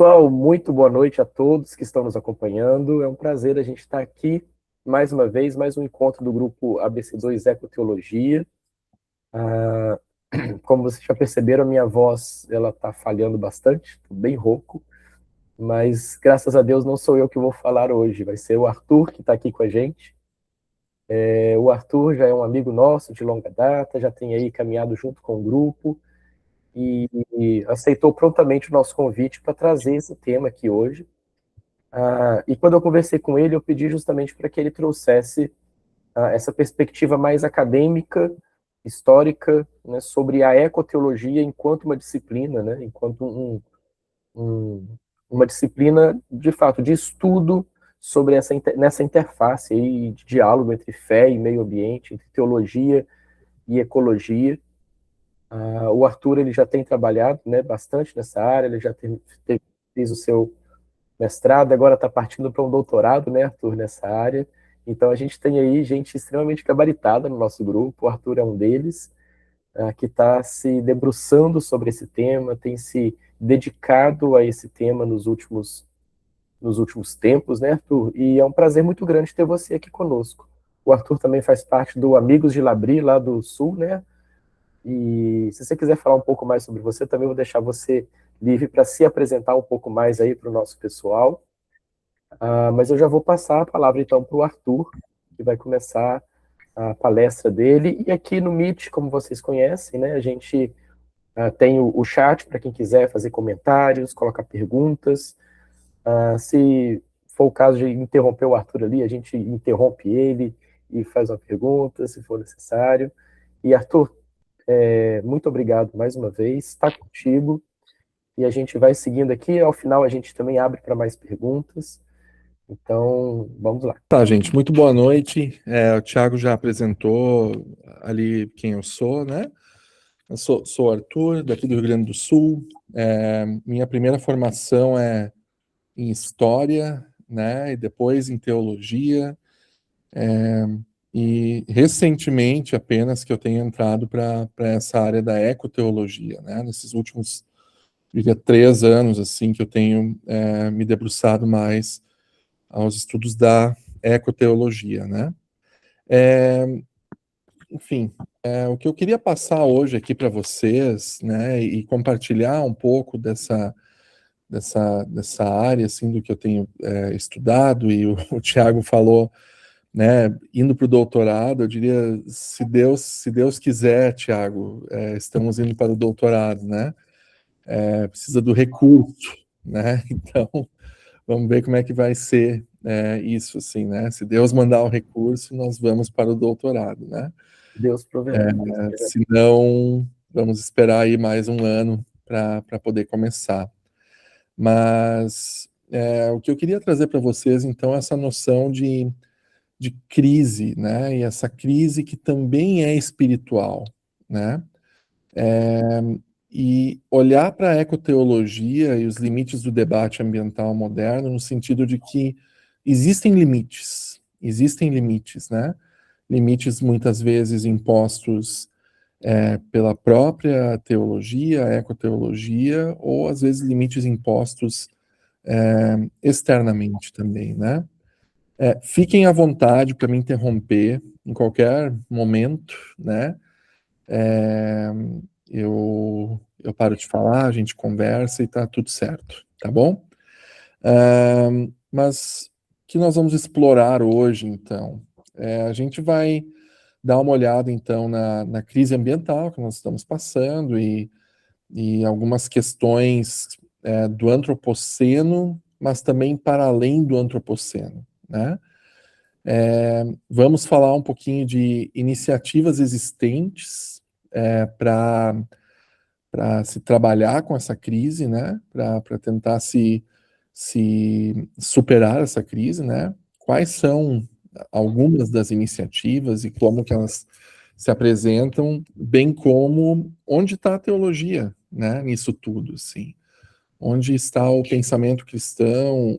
Pessoal, muito boa noite a todos que estão nos acompanhando. É um prazer a gente estar aqui mais uma vez, mais um encontro do grupo ABC2 Ecoteologia. Como vocês já perceberam, a minha voz ela está falhando bastante, estou bem rouco, mas graças a Deus não sou eu que vou falar hoje, vai ser o Arthur que está aqui com a gente. O Arthur já é um amigo nosso de longa data, já tem aí caminhado junto com o grupo e aceitou prontamente o nosso convite para trazer esse tema aqui hoje. E quando eu conversei com ele, eu pedi justamente para que ele trouxesse essa perspectiva mais acadêmica, histórica, né, sobre a ecoteologia enquanto uma disciplina, né, enquanto uma disciplina, de fato, de estudo sobre nessa interface aí de diálogo entre fé e meio ambiente, entre teologia e ecologia. O Arthur ele já tem trabalhado, né, bastante nessa área, ele já fez o seu mestrado, agora está partindo para um doutorado, né, Arthur, nessa área. Então a gente tem aí gente extremamente gabaritada no nosso grupo, o Arthur é um deles, que está se debruçando sobre esse tema, tem se dedicado a esse tema nos últimos tempos, né, Arthur? E é um prazer muito grande ter você aqui conosco. O Arthur também faz parte do Amigos de Labri, lá do Sul, né? E se você quiser falar um pouco mais sobre você, também vou deixar você livre para se apresentar um pouco mais aí para o nosso pessoal. Mas eu já vou passar a palavra então para o Arthur, que vai começar a palestra dele. E aqui no Meet, como vocês conhecem, né, a gente tem o chat para quem quiser fazer comentários, colocar perguntas. Se for o caso de interromper o Arthur ali, a gente interrompe ele e faz uma pergunta, se for necessário. E Arthur, muito obrigado mais uma vez, está contigo. E a gente vai seguindo aqui, ao final a gente também abre para mais perguntas. Então, vamos lá. Tá, gente, muito boa noite. O Thiago já apresentou ali quem eu sou, né? Eu sou o Arthur, daqui do Rio Grande do Sul. Minha primeira formação é em História, né? E depois em Teologia. E recentemente apenas que eu tenho entrado para essa área da ecoteologia, né? Nesses últimos, diria, 3 anos, assim, que eu tenho me debruçado mais aos estudos da ecoteologia, né? Enfim, o que eu queria passar hoje aqui para vocês, né, e compartilhar um pouco dessa área, assim, do que eu tenho estudado, e o Thiago falou, né, indo para o doutorado, eu diria, se Deus quiser, Thiago, estamos indo para o doutorado, né, precisa do recurso, né, então, vamos ver como é que vai ser isso, assim, né, se Deus mandar o recurso, nós vamos para o doutorado, né. Deus proverá. Se não, vamos esperar aí mais um ano para poder começar. Mas o que eu queria trazer para vocês, então, é essa noção de crise, né? E essa crise que também é espiritual, né? E olhar para a ecoteologia e os limites do debate ambiental moderno no sentido de que existem limites, né? Limites muitas vezes impostos pela própria teologia, a ecoteologia, ou às vezes limites impostos externamente também, né? Fiquem à vontade para me interromper em qualquer momento, né? Eu paro de falar, a gente conversa e tá tudo certo, tá bom? Mas o que nós vamos explorar hoje, então? A gente vai dar uma olhada, então, na crise ambiental que nós estamos passando e algumas questões do antropoceno, mas também para além do antropoceno, né? Vamos falar um pouquinho de iniciativas existentes para se trabalhar com essa crise, né? Para tentar se superar essa crise, né? Quais são algumas das iniciativas e como que elas se apresentam, bem como onde está a teologia, né? Nisso tudo, assim. Onde está o pensamento cristão,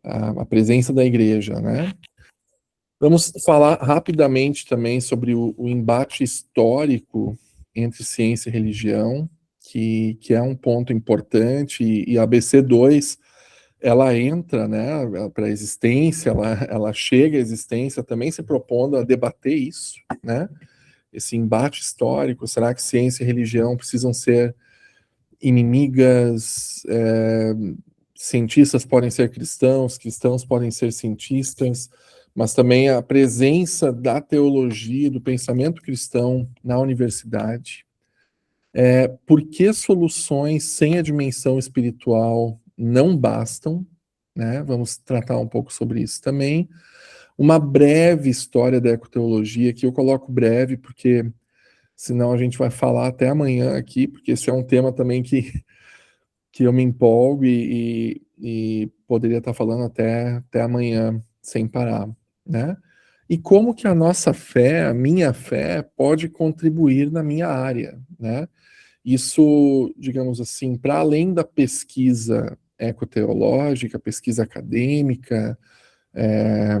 a presença da igreja, né? Vamos falar rapidamente também sobre o embate histórico entre ciência e religião, que é um ponto importante, e a BC2, ela entra, né, para a existência, ela chega à existência também se propondo a debater isso, né, esse embate histórico. Será que ciência e religião precisam ser inimigas? Cientistas podem ser cristãos, cristãos podem ser cientistas, mas também a presença da teologia, do pensamento cristão na universidade. Por que soluções sem a dimensão espiritual não bastam, né? Vamos tratar um pouco sobre isso também. Uma breve história da ecoteologia, que eu coloco breve, porque senão a gente vai falar até amanhã aqui, porque esse é um tema também que eu me empolgo e poderia estar falando até amanhã, sem parar, né? E como que a nossa fé, a minha fé, pode contribuir na minha área, né? Isso, digamos assim, para além da pesquisa ecoteológica, pesquisa acadêmica, é,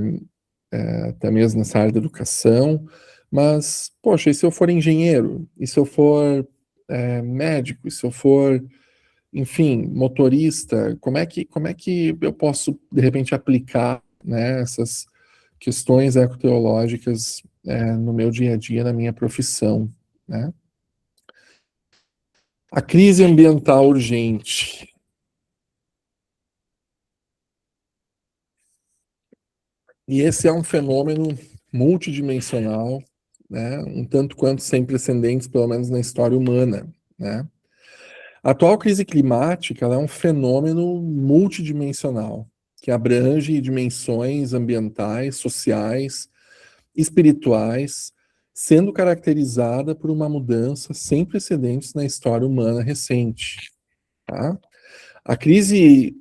até mesmo nessa área da educação, mas, poxa, e se eu for engenheiro? E se eu for médico? E se eu for, enfim, motorista? Como é que eu posso, de repente, aplicar, né, essas questões ecoteológicas no meu dia a dia, na minha profissão, né? A crise ambiental urgente. E esse é um fenômeno multidimensional, né, um tanto quanto sem precedentes, pelo menos na história humana, né? A atual crise climática, ela é um fenômeno multidimensional, que abrange dimensões ambientais, sociais, espirituais, sendo caracterizada por uma mudança sem precedentes na história humana recente, tá? A crise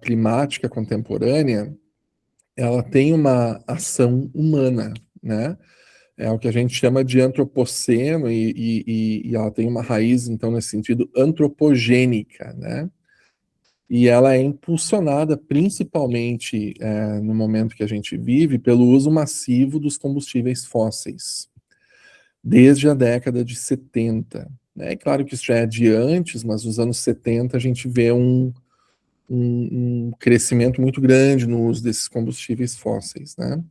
climática contemporânea, ela tem uma ação humana, né? É o que a gente chama de antropoceno, e ela tem uma raiz, então, nesse sentido, antropogênica, né? E ela é impulsionada principalmente no momento que a gente vive pelo uso massivo dos combustíveis fósseis, desde a década de 70. Né? É claro que isso já é de antes, mas nos anos 70 a gente vê um crescimento muito grande no uso desses combustíveis fósseis, né?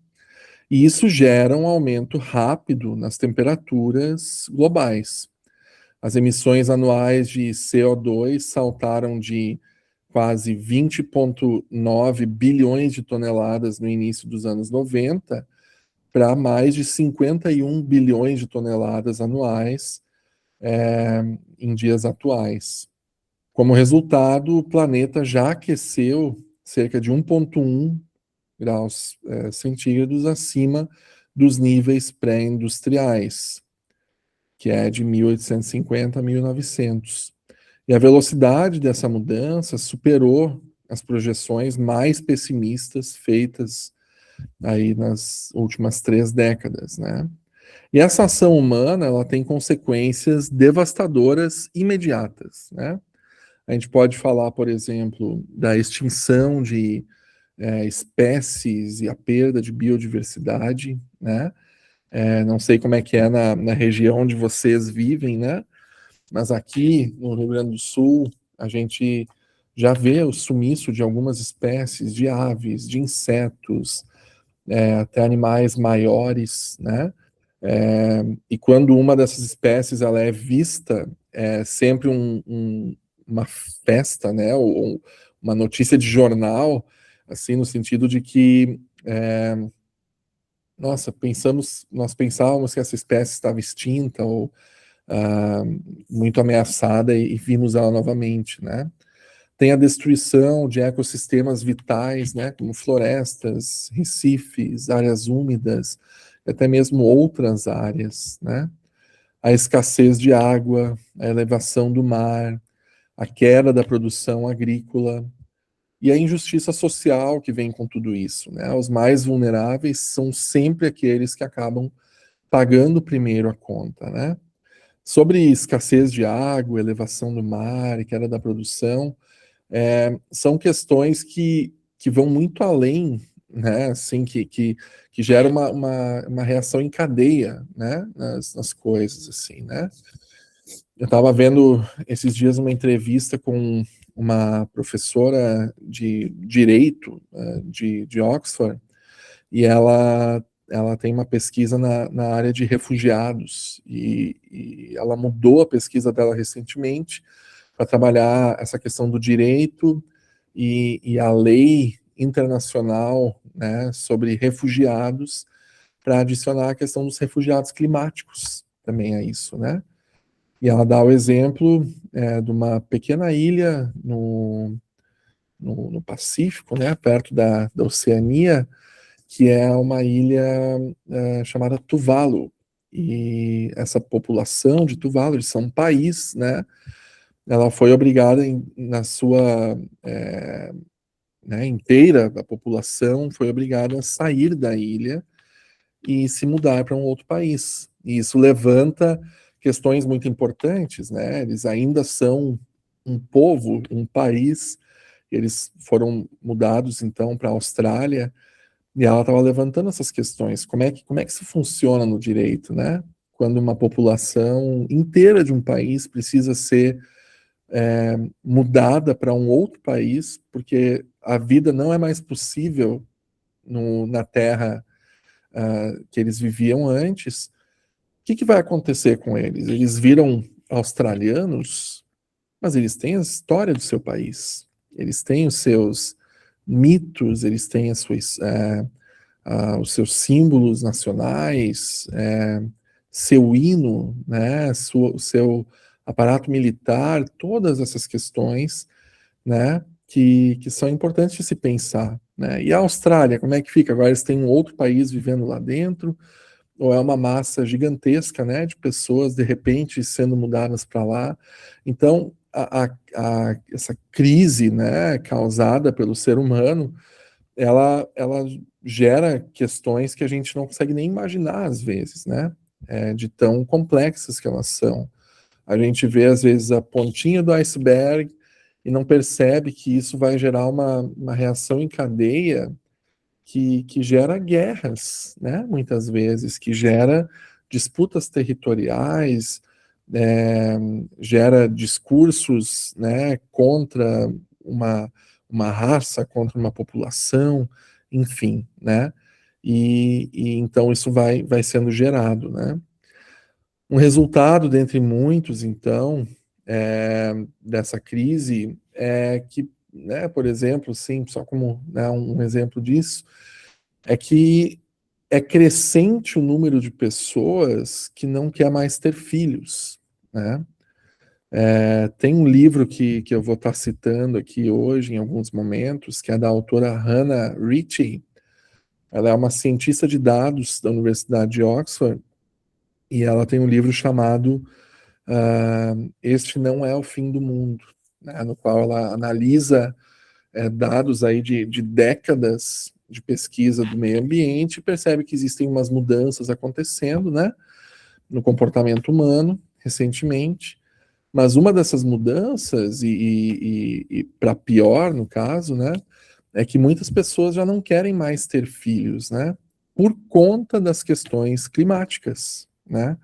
E isso gera um aumento rápido nas temperaturas globais. As emissões anuais de CO2 saltaram de quase 20,9 bilhões de toneladas no início dos anos 90 para mais de 51 bilhões de toneladas anuais em dias atuais. Como resultado, o planeta já aqueceu cerca de 1,1 graus centígrados acima dos níveis pré-industriais, que é de 1850 a 1900. E a velocidade dessa mudança superou as projeções mais pessimistas feitas aí nas últimas 3 décadas, né? E essa ação humana, ela tem consequências devastadoras imediatas, né? A gente pode falar, por exemplo, da extinção de espécies e a perda de biodiversidade, né? Não sei como é que é na região onde vocês vivem, né? Mas aqui no Rio Grande do Sul, a gente já vê o sumiço de algumas espécies de aves, de insetos, até animais maiores, né? E quando uma dessas espécies ela é vista, é sempre uma festa, né? Ou uma notícia de jornal, assim, no sentido de que nossa, nós pensávamos que essa espécie estava extinta ou muito ameaçada e vimos ela novamente, né? Tem a destruição de ecossistemas vitais, né, como florestas, recifes, áreas úmidas, até mesmo outras áreas, né? A escassez de água, a elevação do mar, a queda da produção agrícola e a injustiça social que vem com tudo isso, né? Os mais vulneráveis são sempre aqueles que acabam pagando primeiro a conta, né? Sobre escassez de água, elevação do mar e queda da produção, são questões que vão muito além, né? Assim, que gera uma reação em cadeia, né? Nas coisas, assim, né? Eu estava vendo esses dias uma entrevista com uma professora de direito de Oxford, e ela tem uma pesquisa na área de refugiados, e ela mudou a pesquisa dela recentemente para trabalhar essa questão do direito e a lei internacional, né, sobre refugiados, para adicionar a questão dos refugiados climáticos também a isso, né? E ela dá o exemplo de uma pequena ilha no Pacífico, né, perto da Oceania, que é uma ilha chamada Tuvalu. E essa população de Tuvalu, eles são um país, né, ela foi obrigada, na sua né, inteira, a população foi obrigada a sair da ilha e se mudar para um outro país. E isso levanta questões muito importantes, né? Eles ainda são um povo, um país, eles foram mudados então para a Austrália, e ela estava levantando essas questões. Como é que isso funciona no direito, né? Quando uma população inteira de um país precisa ser mudada para um outro país, porque a vida não é mais possível na terra que eles viviam antes. O que vai acontecer com eles? Eles viram australianos, mas eles têm a história do seu país, eles têm os seus mitos, eles têm os seus símbolos nacionais, seu hino, né, o seu aparato militar, todas essas questões, né, que são importantes de se pensar, né? E a Austrália, como é que fica? Agora eles têm um outro país vivendo lá dentro, ou é uma massa gigantesca, né, de pessoas de repente sendo mudadas para lá? Então, essa crise, né, causada pelo ser humano, ela gera questões que a gente não consegue nem imaginar às vezes, né, de tão complexas que elas são. A gente vê às vezes a pontinha do iceberg e não percebe que isso vai gerar uma reação em cadeia que gera guerras, né? Muitas vezes, que gera disputas territoriais, é, gera discursos, né, contra uma raça, contra uma população, enfim, né? E então isso vai sendo gerado, né? Um resultado dentre muitos, então, dessa crise é que, né, por exemplo, sim, só como, né, um exemplo disso, é que é crescente o número de pessoas que não quer mais ter filhos, né? Tem um livro que eu vou estar citando aqui hoje, em alguns momentos, que é da autora Hannah Ritchie. Ela é uma cientista de dados da Universidade de Oxford, e ela tem um livro chamado Este Não É o Fim do Mundo, né, no qual ela analisa dados aí de décadas de pesquisa do meio ambiente e percebe que existem umas mudanças acontecendo, né, no comportamento humano recentemente, mas uma dessas mudanças, e para pior no caso, né, é que muitas pessoas já não querem mais ter filhos, né, por conta das questões climáticas, né.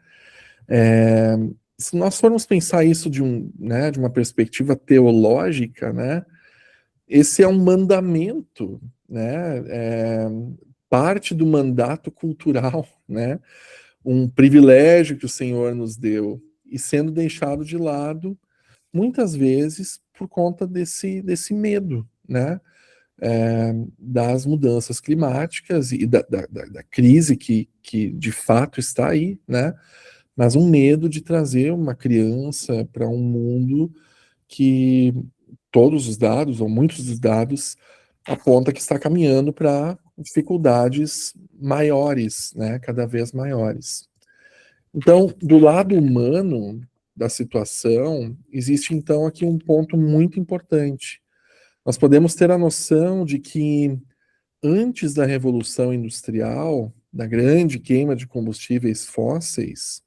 Se nós formos pensar isso né, de uma perspectiva teológica, né, esse é um mandamento, né, parte do mandato cultural, né, um privilégio que o Senhor nos deu e sendo deixado de lado muitas vezes por conta desse medo, né, das mudanças climáticas e da crise que de fato está aí, né, mas um medo de trazer uma criança para um mundo que todos os dados, ou muitos dos dados, aponta que está caminhando para dificuldades maiores, né, cada vez maiores. Então, do lado humano da situação, existe então aqui um ponto muito importante. Nós podemos ter a noção de que antes da Revolução Industrial, da grande queima de combustíveis fósseis,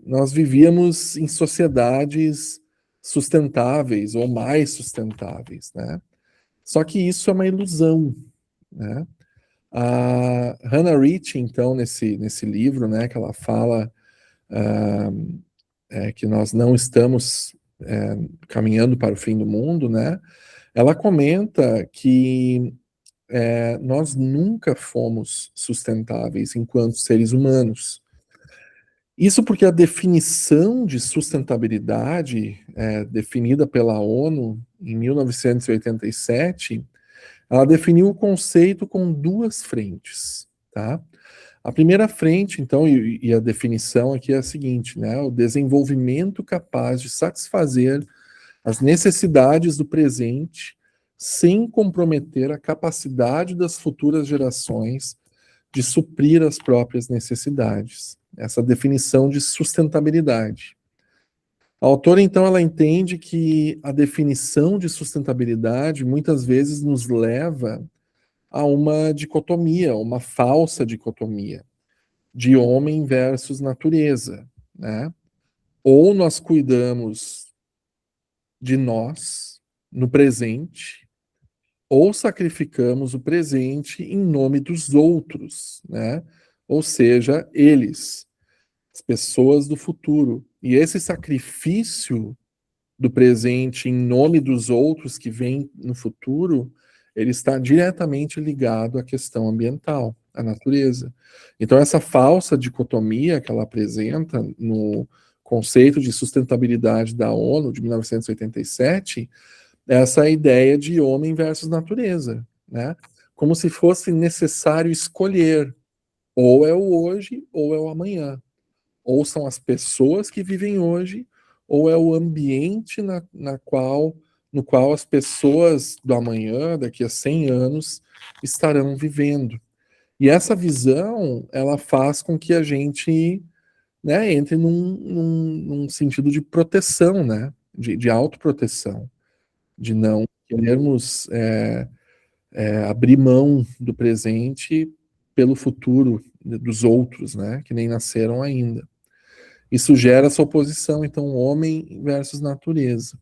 nós vivíamos em sociedades sustentáveis ou mais sustentáveis, né? Só que isso é uma ilusão, né? A Hannah Ritchie, então, nesse livro, né, que ela fala que nós não estamos caminhando para o fim do mundo, né? Ela comenta que nós nunca fomos sustentáveis enquanto seres humanos. Isso porque a definição de sustentabilidade, definida pela ONU em 1987, ela definiu o conceito com duas frentes, tá? A primeira frente, então, e a definição aqui é a seguinte, né? O desenvolvimento capaz de satisfazer as necessidades do presente sem comprometer a capacidade das futuras gerações de suprir as próprias necessidades. Essa definição de sustentabilidade. A autora, então, ela entende que a definição de sustentabilidade muitas vezes nos leva a uma dicotomia, uma falsa dicotomia, de homem versus natureza, né? Ou nós cuidamos de nós no presente, ou sacrificamos o presente em nome dos outros, né? Ou seja, eles, as pessoas do futuro. E esse sacrifício do presente em nome dos outros que vem no futuro, ele está diretamente ligado à questão ambiental, à natureza. Então, essa falsa dicotomia que ela apresenta no conceito de sustentabilidade da ONU de 1987, essa ideia de homem versus natureza, né? Como se fosse necessário escolher, ou é o hoje ou é o amanhã. Ou são as pessoas que vivem hoje, ou é o ambiente no qual as pessoas do amanhã, daqui a 100 anos, estarão vivendo. E essa visão, ela faz com que a gente, né, entre num sentido de proteção, né, de autoproteção, de não querermos abrir mão do presente pelo futuro dos outros, né, que nem nasceram ainda. Isso gera essa oposição, então, homem versus natureza.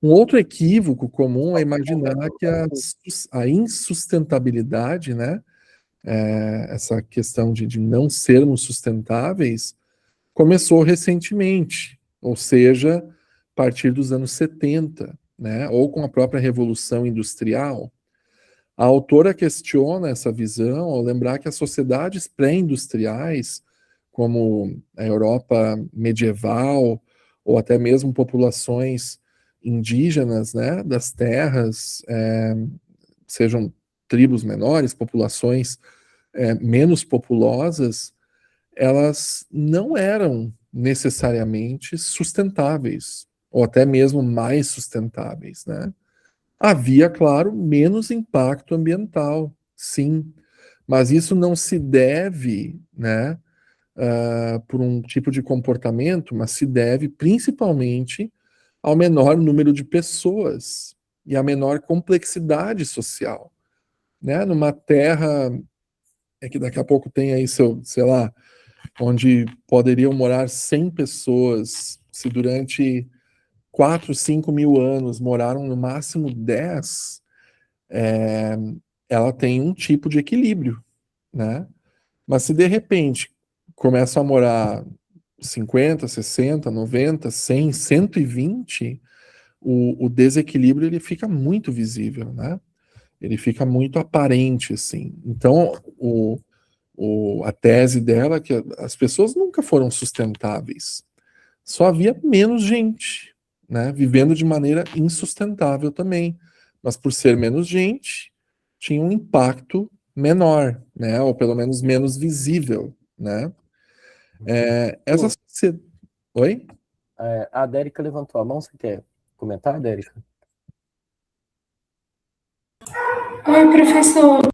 Um outro equívoco comum é imaginar que a insustentabilidade, né, essa questão de não sermos sustentáveis, começou recentemente, ou seja, a partir dos anos 70, né, ou com a própria Revolução Industrial. A autora questiona essa visão ao lembrar que as sociedades pré-industriais, como a Europa medieval, ou até mesmo populações indígenas, né, das terras, sejam tribos menores, populações menos populosas, elas não eram necessariamente sustentáveis, ou até mesmo mais sustentáveis, né? Havia, claro, menos impacto ambiental, sim, mas isso não se deve, né, por um tipo de comportamento, mas se deve principalmente ao menor número de pessoas e à menor complexidade social, né? Numa terra que daqui a pouco tem aí sei lá, onde poderiam morar 100 pessoas, se durante 4, 5 mil anos moraram no máximo 10, ela tem um tipo de equilíbrio, né? Mas se de repente começam a morar 50, 60, 90, 100, 120, o desequilíbrio ele fica muito visível, né? Ele fica muito aparente, assim. Então, a tese dela é que as pessoas nunca foram sustentáveis. Só havia menos gente, né? Vivendo de maneira insustentável também. Mas por ser menos gente, tinha um impacto menor, né? Ou pelo menos menos visível, né? Essa sociedade... Oi? A Dérica levantou a mão, você quer comentar, Dérica? Oi, professor.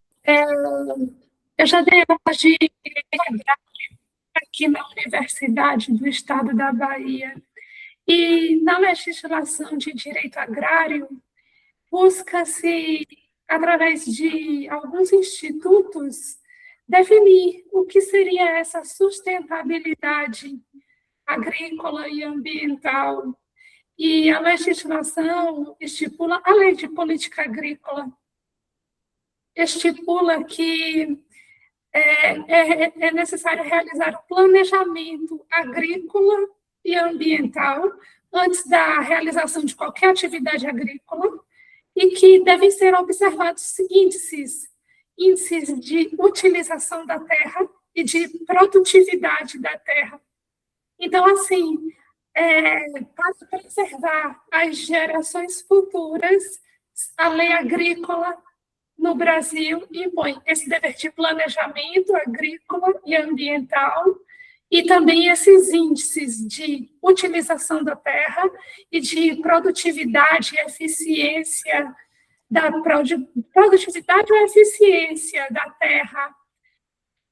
Eu já dei aula de aqui na Universidade do Estado da Bahia. E na legislação de direito agrário, busca-se, através de alguns institutos, definir o que seria essa sustentabilidade agrícola e ambiental. E a legislação estipula, a lei de política agrícola estipula que é necessário realizar o planejamento agrícola e ambiental antes da realização de qualquer atividade agrícola e que devem ser observados índices de utilização da terra e de produtividade da terra. Então, assim, para preservar as gerações futuras, a lei agrícola no Brasil impõe esse dever de planejamento agrícola e ambiental e também esses índices de utilização da terra e de produtividade e eficiência produtividade ou eficiência da terra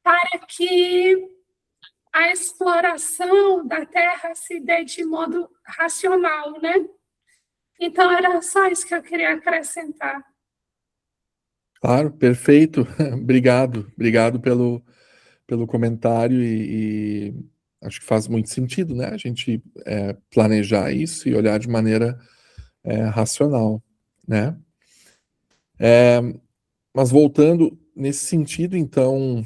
para que a exploração da terra se dê de modo racional, né? Então, era só isso que eu queria acrescentar. Claro, perfeito. Obrigado pelo comentário e acho que faz muito sentido, né? A gente planejar isso e olhar de maneira racional, né? Mas voltando nesse sentido, então,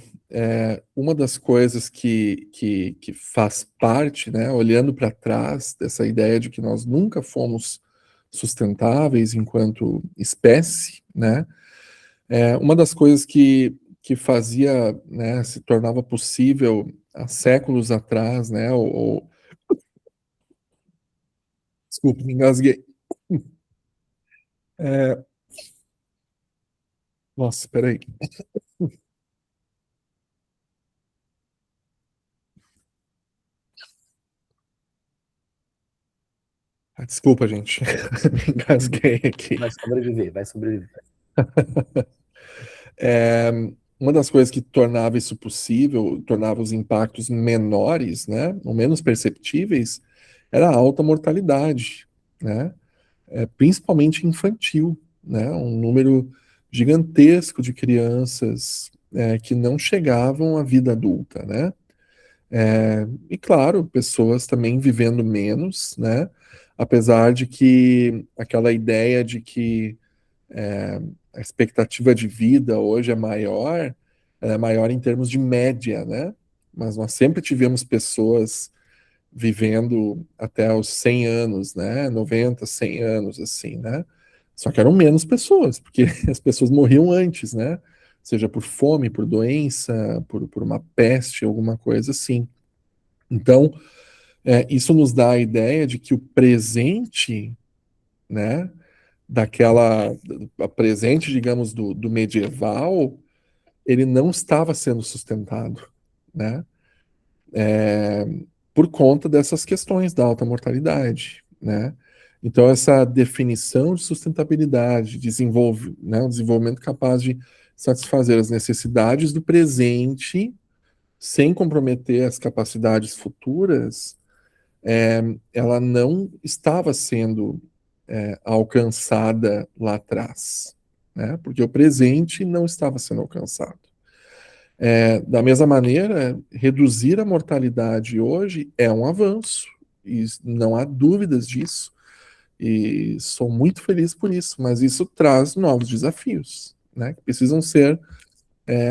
uma das coisas que faz parte, né, olhando para trás dessa ideia de que nós nunca fomos sustentáveis enquanto espécie, né? Uma das coisas que fazia, né, se tornava possível há séculos atrás, né, desculpa, me engasguei. Nossa, espera aí. Desculpa, gente. Me engasguei aqui. Vai sobreviver, vai sobreviver. Uma das coisas que tornava isso possível, tornava os impactos menores, né, ou menos perceptíveis, era a alta mortalidade, né, principalmente infantil, né, um número gigantesco de crianças que não chegavam à vida adulta, né, e claro, pessoas também vivendo menos, né, apesar de que aquela ideia de que a expectativa de vida hoje ela é maior em termos de média, né? Mas nós sempre tivemos pessoas vivendo até os 100 anos, né? 90, 100 anos, assim, né? Só que eram menos pessoas, porque as pessoas morriam antes, né? Seja por fome, por doença, por uma peste, alguma coisa assim. Então, isso nos dá a ideia de que o presente, né? A presente, digamos, do medieval, ele não estava sendo sustentado, né? Por conta dessas questões da alta mortalidade, né? Então, essa definição de sustentabilidade, né, um desenvolvimento capaz de satisfazer as necessidades do presente, sem comprometer as capacidades futuras, ela não estava sendo alcançada lá atrás, né? Porque o presente não estava sendo alcançado. Da mesma maneira, reduzir a mortalidade hoje é um avanço, e não há dúvidas disso, e sou muito feliz por isso, mas isso traz novos desafios, né? Que precisam ser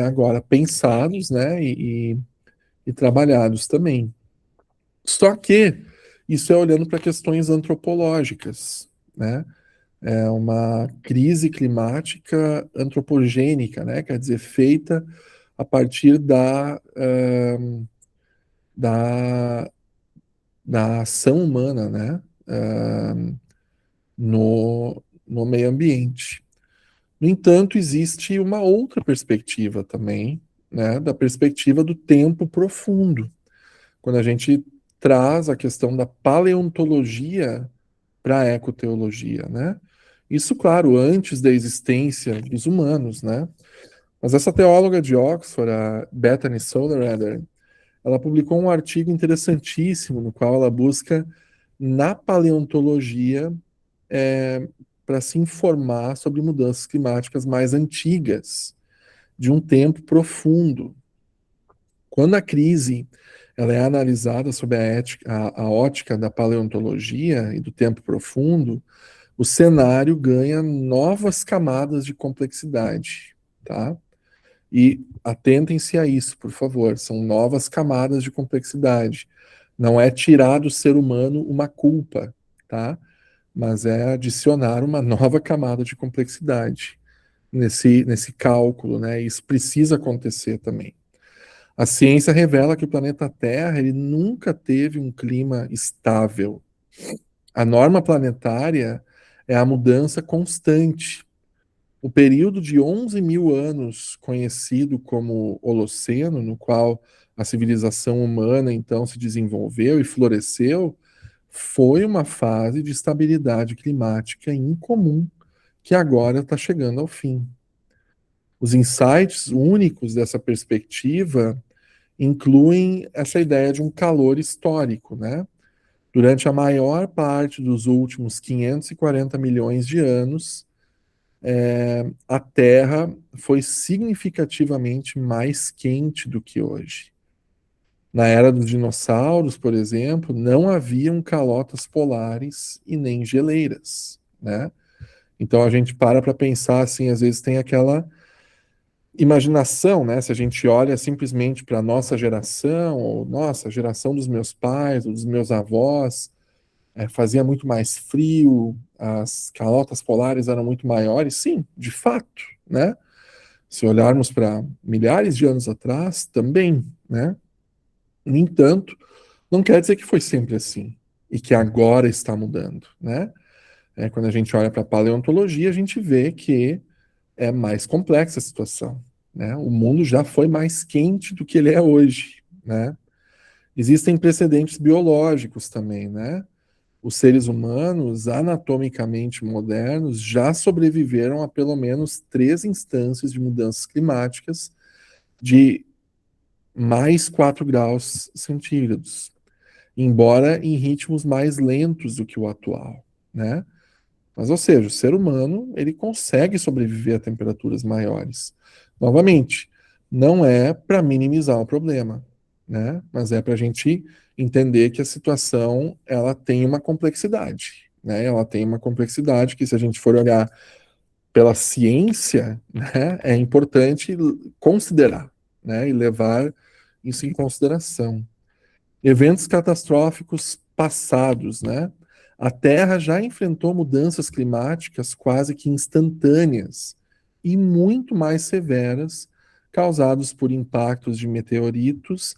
agora pensados, né? E trabalhados também. Só que isso é olhando para questões antropológicas, né? É uma crise climática antropogênica, né? Quer dizer, feita a partir da, da ação humana, né? No meio ambiente. No entanto, existe uma outra perspectiva também, né? Da perspectiva do tempo profundo. Quando a gente traz a questão da paleontologia para a ecoteologia, né? Isso, claro, antes da existência dos humanos, né? Mas essa teóloga de Oxford, a Bethany Soulrather, ela publicou um artigo interessantíssimo no qual ela busca na paleontologia para se informar sobre mudanças climáticas mais antigas, de um tempo profundo. Quando a crise ela é analisada sob a ótica da paleontologia e do tempo profundo, o cenário ganha novas camadas de complexidade, tá? E atentem-se a isso, por favor, são novas camadas de complexidade. Não é tirar do ser humano uma culpa, tá? Mas é adicionar uma nova camada de complexidade nesse cálculo, né? Isso precisa acontecer também. A ciência revela que o planeta Terra ele nunca teve um clima estável. A norma planetária é a mudança constante. O período de 11 mil anos, conhecido como Holoceno, no qual a civilização humana então se desenvolveu e floresceu, foi uma fase de estabilidade climática incomum que agora está chegando ao fim. Os insights únicos dessa perspectiva incluem essa ideia de um calor histórico, né? Durante a maior parte dos últimos 540 milhões de anos, a Terra foi significativamente mais quente do que hoje. Na era dos dinossauros, por exemplo, não haviam calotas polares e nem geleiras, né? Então a gente para pensar assim, às vezes tem aquela imaginação, né? Se a gente olha simplesmente para a nossa geração, ou nossa, a geração dos meus pais, ou dos meus avós, fazia muito mais frio, as calotas polares eram muito maiores, sim, de fato, né? Se olharmos para milhares de anos atrás, também, né? No entanto, não quer dizer que foi sempre assim e que agora está mudando, né? Quando a gente olha para a paleontologia, a gente vê que é mais complexa a situação, né? O mundo já foi mais quente do que ele é hoje, né? Existem precedentes biológicos também, né? Os seres humanos, anatomicamente modernos, já sobreviveram a pelo menos 3 instâncias de mudanças climáticas de mais 4 graus centígrados, embora em ritmos mais lentos do que o atual, né? Mas, ou seja, o ser humano, ele consegue sobreviver a temperaturas maiores. Novamente, não é para minimizar o problema, né? Mas é para a gente entender que a situação, ela tem uma complexidade, né? Ela tem uma complexidade que, se a gente for olhar pela ciência, né, é importante considerar, né? E levar isso em consideração. Eventos catastróficos passados, né? A Terra já enfrentou mudanças climáticas quase que instantâneas e muito mais severas, causados por impactos de meteoritos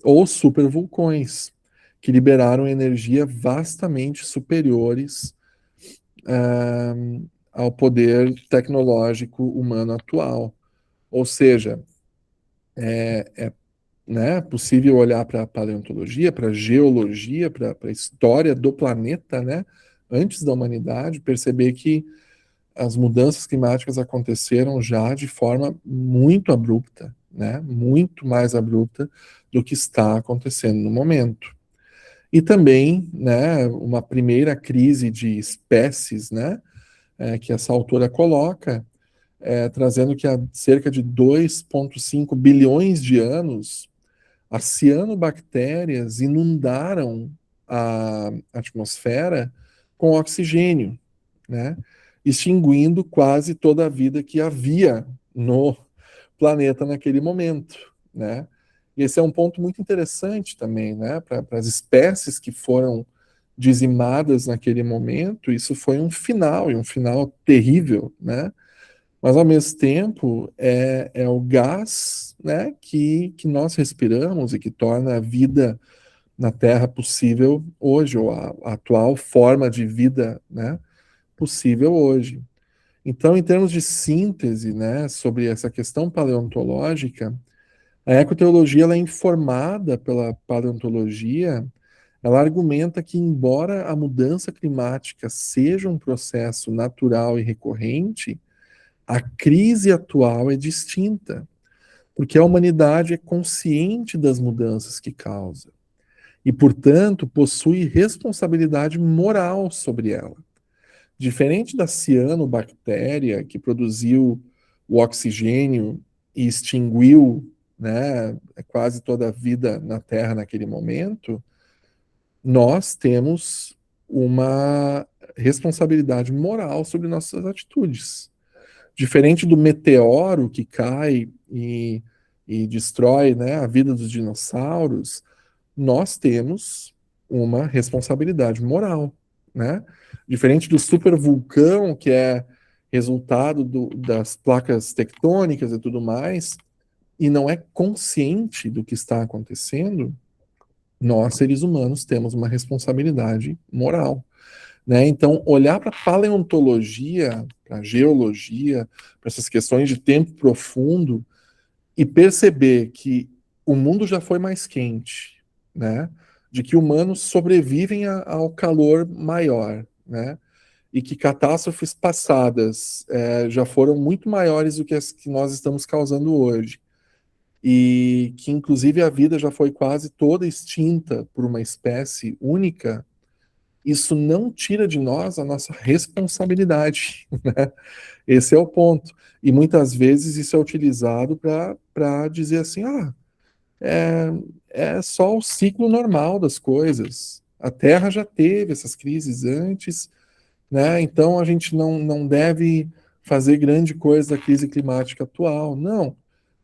ou supervulcões, que liberaram energia vastamente superiores ah, ao poder tecnológico humano atual. Ou seja, é né, possível olhar para a paleontologia, para a geologia, para a história do planeta, né, antes da humanidade, perceber que as mudanças climáticas aconteceram já de forma muito abrupta, né, muito mais abrupta do que está acontecendo no momento. E também, né, uma primeira crise de espécies, né, que essa autora coloca, trazendo que há cerca de 2,5 bilhões de anos as cianobactérias inundaram a atmosfera com oxigênio, né? Extinguindo quase toda a vida que havia no planeta naquele momento, né? E esse é um ponto muito interessante também, né? Para as espécies que foram dizimadas naquele momento, isso foi um final, e um final terrível, né? Mas, ao mesmo tempo, é o gás, né, que nós respiramos e que torna a vida na Terra possível hoje, ou a atual forma de vida, né, possível hoje. Então, em termos de síntese, né, sobre essa questão paleontológica, a ecoteologia ela é informada pela paleontologia. Ela argumenta que, embora a mudança climática seja um processo natural e recorrente, a crise atual é distinta, porque a humanidade é consciente das mudanças que causa e, portanto, possui responsabilidade moral sobre ela. Diferente da cianobactéria, que produziu o oxigênio e extinguiu, né, quase toda a vida na Terra naquele momento, nós temos uma responsabilidade moral sobre nossas atitudes. Diferente do meteoro que cai e destrói, né, a vida dos dinossauros, nós temos uma responsabilidade moral, né? Diferente do supervulcão, que é resultado das placas tectônicas e tudo mais, e não é consciente do que está acontecendo, nós, seres humanos, temos uma responsabilidade moral, né? Então, olhar para a paleontologia, para a geologia, para essas questões de tempo profundo e perceber que o mundo já foi mais quente, né? De que humanos sobrevivem ao calor maior, né? E que catástrofes passadas já foram muito maiores do que as que nós estamos causando hoje. E que, inclusive, a vida já foi quase toda extinta por uma espécie única, isso não tira de nós a nossa responsabilidade, né? Esse é o ponto. E muitas vezes isso é utilizado para dizer assim, é, é só o ciclo normal das coisas. A Terra já teve essas crises antes, né? Então a gente não deve fazer grande coisa da crise climática atual. Não.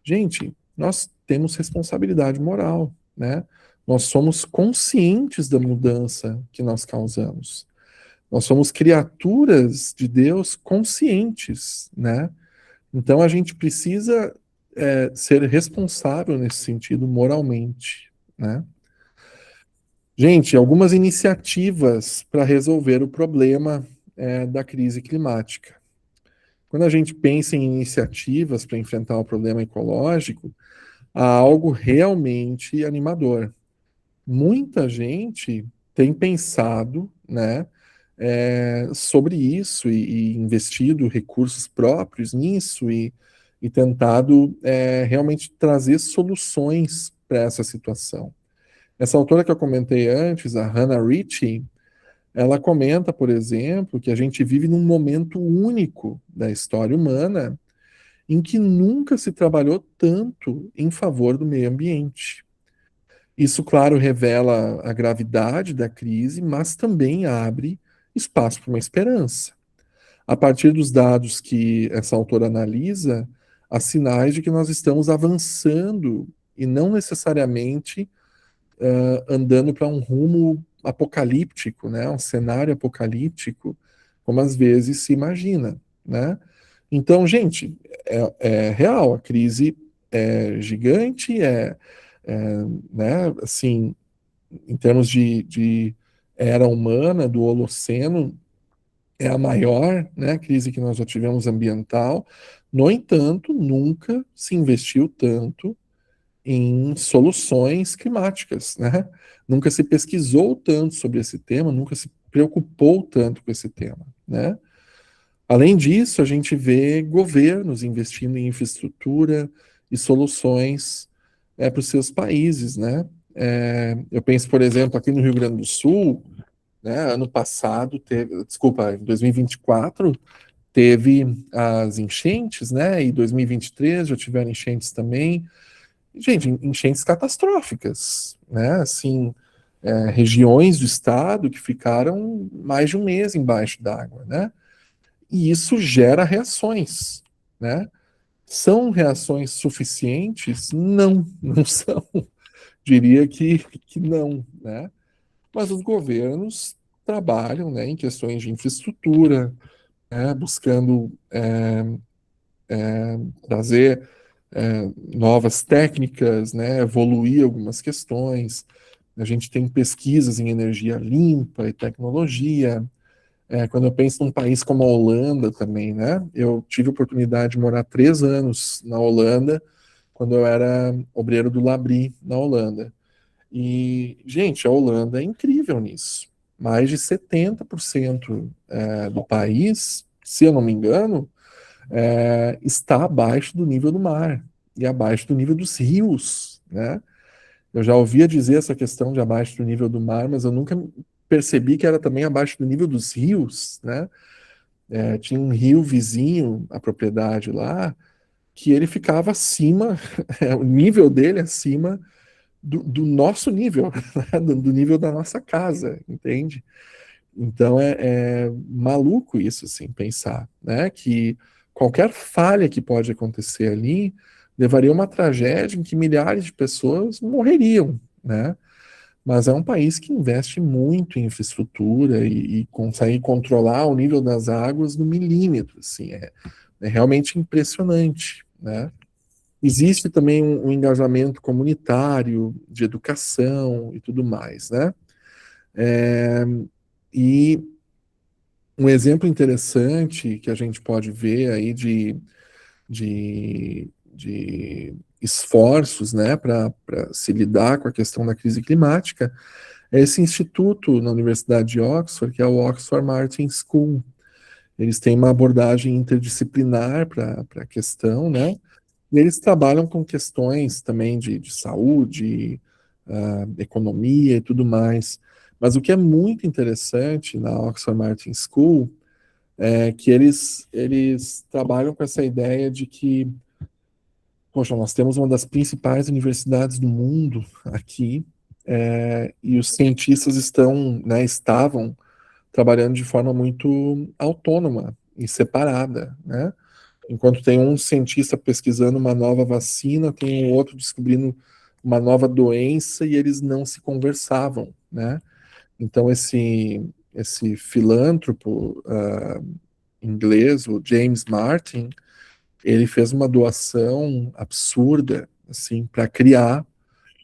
Gente, nós temos responsabilidade moral, né? Nós somos conscientes da mudança que nós causamos. Nós somos criaturas de Deus conscientes, né? Então a gente precisa ser responsável nesse sentido moralmente, né? Gente, algumas iniciativas para resolver o problema da crise climática. Quando a gente pensa em iniciativas para enfrentar o problema ecológico, há algo realmente animador. Muita gente tem pensado, né, sobre isso e investido recursos próprios nisso e tentado realmente trazer soluções para essa situação. Essa autora que eu comentei antes, a Hannah Ritchie, ela comenta, por exemplo, que a gente vive num momento único da história humana em que nunca se trabalhou tanto em favor do meio ambiente. Isso, claro, revela a gravidade da crise, mas também abre espaço para uma esperança. A partir dos dados que essa autora analisa, há sinais de que nós estamos avançando e não necessariamente andando para um rumo apocalíptico, né? Um cenário apocalíptico, como às vezes se imagina, né? Então, gente, é real, a crise é gigante, né, assim, em termos de era humana, do Holoceno, é a maior, né, crise que nós já tivemos ambiental. No entanto, nunca se investiu tanto em soluções climáticas, né? Nunca se pesquisou tanto sobre esse tema, nunca se preocupou tanto com esse tema, né? Além disso, a gente vê governos investindo em infraestrutura e soluções para os seus países, né? Eu penso, por exemplo, aqui no Rio Grande do Sul, né, ano passado teve, desculpa, em 2024 teve as enchentes, né? E 2023 já tiveram enchentes também. Gente, enchentes catastróficas, né? Assim, regiões do estado que ficaram mais de um mês embaixo d'água, né? E isso gera reações, né? São reações suficientes? Não, não são. Diria que não, né? Mas os governos trabalham, né, em questões de infraestrutura, né, buscando trazer novas técnicas, né, evoluir algumas questões. A gente tem pesquisas em energia limpa e tecnologia. Quando eu penso num país como a Holanda também, né? Eu tive a oportunidade de morar 3 anos na Holanda, quando eu era obreiro do Labri, na Holanda. E, gente, a Holanda é incrível nisso. Mais de 70% do país, se eu não me engano, está abaixo do nível do mar e abaixo do nível dos rios, né? Eu já ouvia dizer essa questão de abaixo do nível do mar, mas eu nunca percebi que era também abaixo do nível dos rios, né? Tinha um rio vizinho, a propriedade lá, que ele ficava acima, o nível dele acima do nosso nível, né? do nível da nossa casa, entende? Então é maluco isso, assim, pensar, né? Que qualquer falha que pode acontecer ali levaria a uma tragédia em que milhares de pessoas morreriam, né? mas é um país que investe muito em infraestrutura e consegue controlar o nível das águas no milímetro, assim, é realmente impressionante, né? Existe também um engajamento comunitário, de educação e tudo mais, né? E um exemplo interessante que a gente pode ver aí de esforços, né, para se lidar com a questão da crise climática é esse instituto na Universidade de Oxford, que é o Oxford Martin School. Eles têm uma abordagem interdisciplinar para a questão, né? E eles trabalham com questões também de saúde, economia e tudo mais. Mas o que é muito interessante na Oxford Martin School é que eles trabalham com essa ideia de que, poxa, nós temos uma das principais universidades do mundo aqui, e os cientistas estavam trabalhando de forma muito autônoma e separada, né? Enquanto tem um cientista pesquisando uma nova vacina, tem um outro descobrindo uma nova doença e eles não se conversavam, né? Então esse filântropo inglês, o James Martin, ele fez uma doação absurda, assim, para criar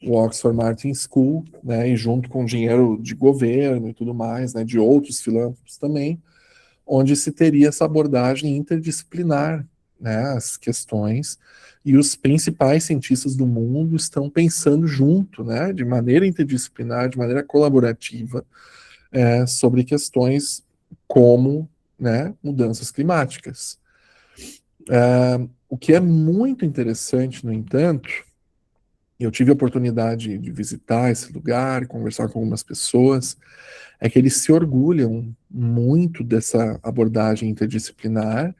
o Oxford Martin School, né? E junto com dinheiro de governo e tudo mais, né? De outros filântropos também, onde se teria essa abordagem interdisciplinar, né, as questões, e os principais cientistas do mundo estão pensando junto, né, de maneira interdisciplinar, de maneira colaborativa, sobre questões como, né, mudanças climáticas. O que é muito interessante, no entanto, eu tive a oportunidade de visitar esse lugar, conversar com algumas pessoas, é que eles se orgulham muito dessa abordagem interdisciplinar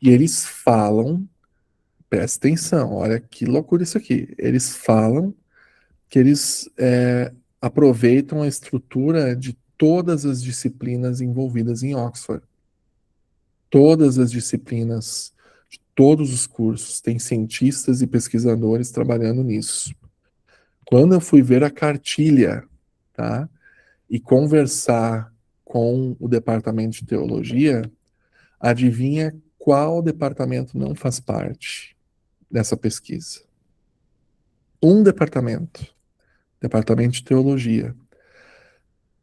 e eles falam, presta atenção, olha que loucura isso aqui, eles falam que eles aproveitam a estrutura de todas as disciplinas envolvidas em Oxford. Todas as disciplinas, de todos os cursos, tem cientistas e pesquisadores trabalhando nisso. Quando eu fui ver a cartilha, tá, e conversar com o departamento de teologia, adivinha qual departamento não faz parte dessa pesquisa? Um departamento, departamento de teologia.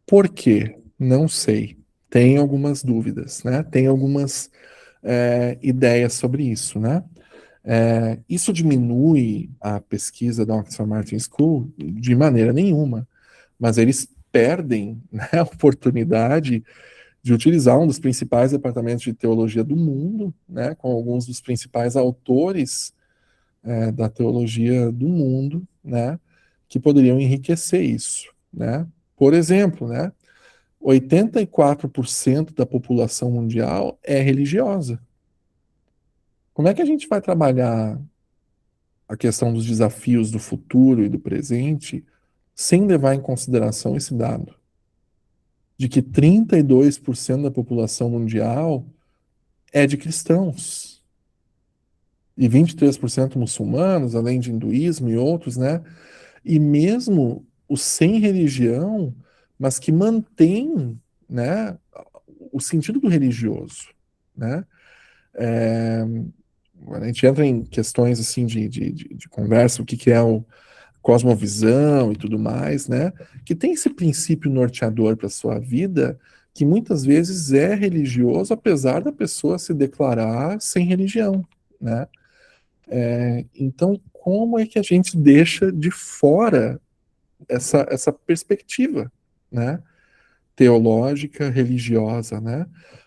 Por quê? Não sei. Tem algumas dúvidas, né? Tem algumas ideias sobre isso, né? Isso diminui a pesquisa da Oxford Martin School de maneira nenhuma, mas eles perdem, né, a oportunidade de utilizar um dos principais departamentos de teologia do mundo, né, com alguns dos principais autores da teologia do mundo, né, que poderiam enriquecer isso, né? Por exemplo, né, 84% da população mundial é religiosa. Como é que a gente vai trabalhar a questão dos desafios do futuro e do presente sem levar em consideração esse dado? De que 32% da população mundial é de cristãos. E 23% muçulmanos, além de hinduísmo e outros, né? E mesmo os sem religião, mas que mantêm, né, o sentido do religioso, né? A gente entra em questões assim de conversa, o que é o cosmovisão e tudo mais, né? Que tem esse princípio norteador para a sua vida, que muitas vezes é religioso, apesar da pessoa se declarar sem religião, né? Então, como é que a gente deixa de fora essa perspectiva, né? Teológica, religiosa, né?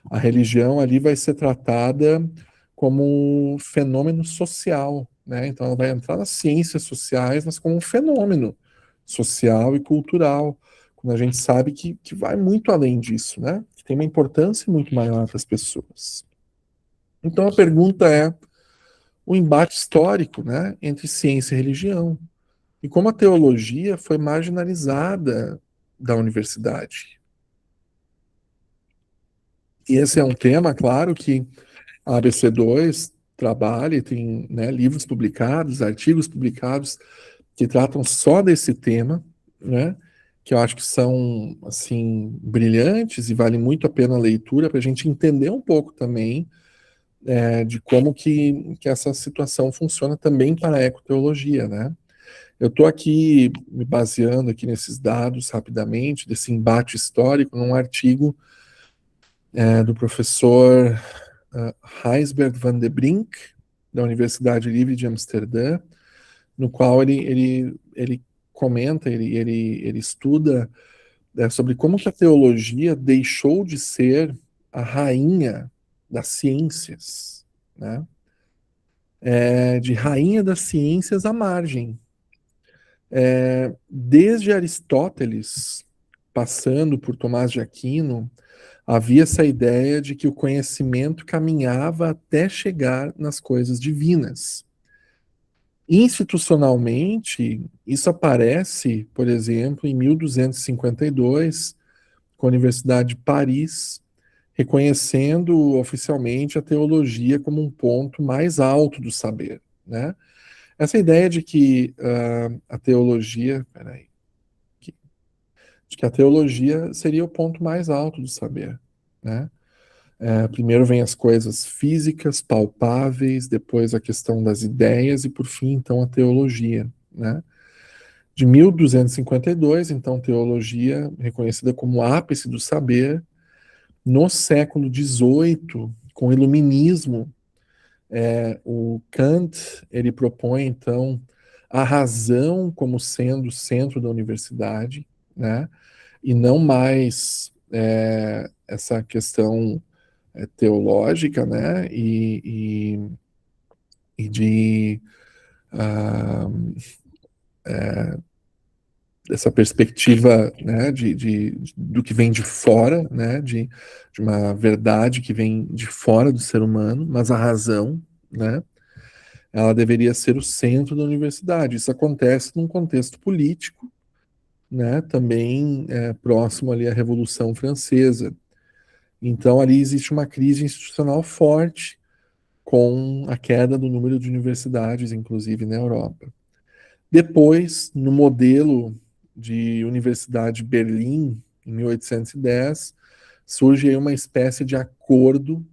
A religião ali vai ser tratada como um fenômeno social, né? Então ela vai entrar nas ciências sociais, mas como um fenômeno social e cultural, quando a gente sabe que vai muito além disso, né? Que tem uma importância muito maior para as pessoas. Então a pergunta é o embate histórico, né, entre ciência e religião, e como a teologia foi marginalizada da universidade. E esse é um tema, claro, que a ABC2 trabalha, tem, né, livros publicados, artigos publicados que tratam só desse tema, né? que eu acho que são, assim, brilhantes e vale muito a pena a leitura para a gente entender um pouco também de como que essa situação funciona também para a ecoteologia, né? Eu estou aqui me baseando aqui nesses dados rapidamente, desse embate histórico, num artigo do professor Gijsbert van de Brink, da Universidade Livre de Amsterdã, no qual ele comenta, ele estuda sobre como que a teologia deixou de ser a rainha das ciências, né? De rainha das ciências à margem. Desde Aristóteles, passando por Tomás de Aquino, havia essa ideia de que o conhecimento caminhava até chegar nas coisas divinas. Institucionalmente, isso aparece, por exemplo, em 1252, com a Universidade de Paris, reconhecendo oficialmente a teologia como um ponto mais alto do saber, né? Essa ideia de que a teologia, de que a teologia seria o ponto mais alto do saber, né? Primeiro vem as coisas físicas, palpáveis, depois a questão das ideias e, por fim, então, a teologia, né? De 1252, então, teologia reconhecida como ápice do saber. No século XVIII, com o iluminismo, o Kant, ele propõe, então, a razão como sendo o centro da universidade, né? E não mais essa questão teológica, né? E de essa perspectiva, né, do que vem de fora, né, de uma verdade que vem de fora do ser humano, mas a razão, né, ela deveria ser o centro da universidade. Isso acontece num contexto político, né, também próximo ali à Revolução Francesa. Então ali existe uma crise institucional forte com a queda do número de universidades, inclusive na Europa. Depois, no modelo de Universidade de Berlim, em 1810, surge aí uma espécie de acordo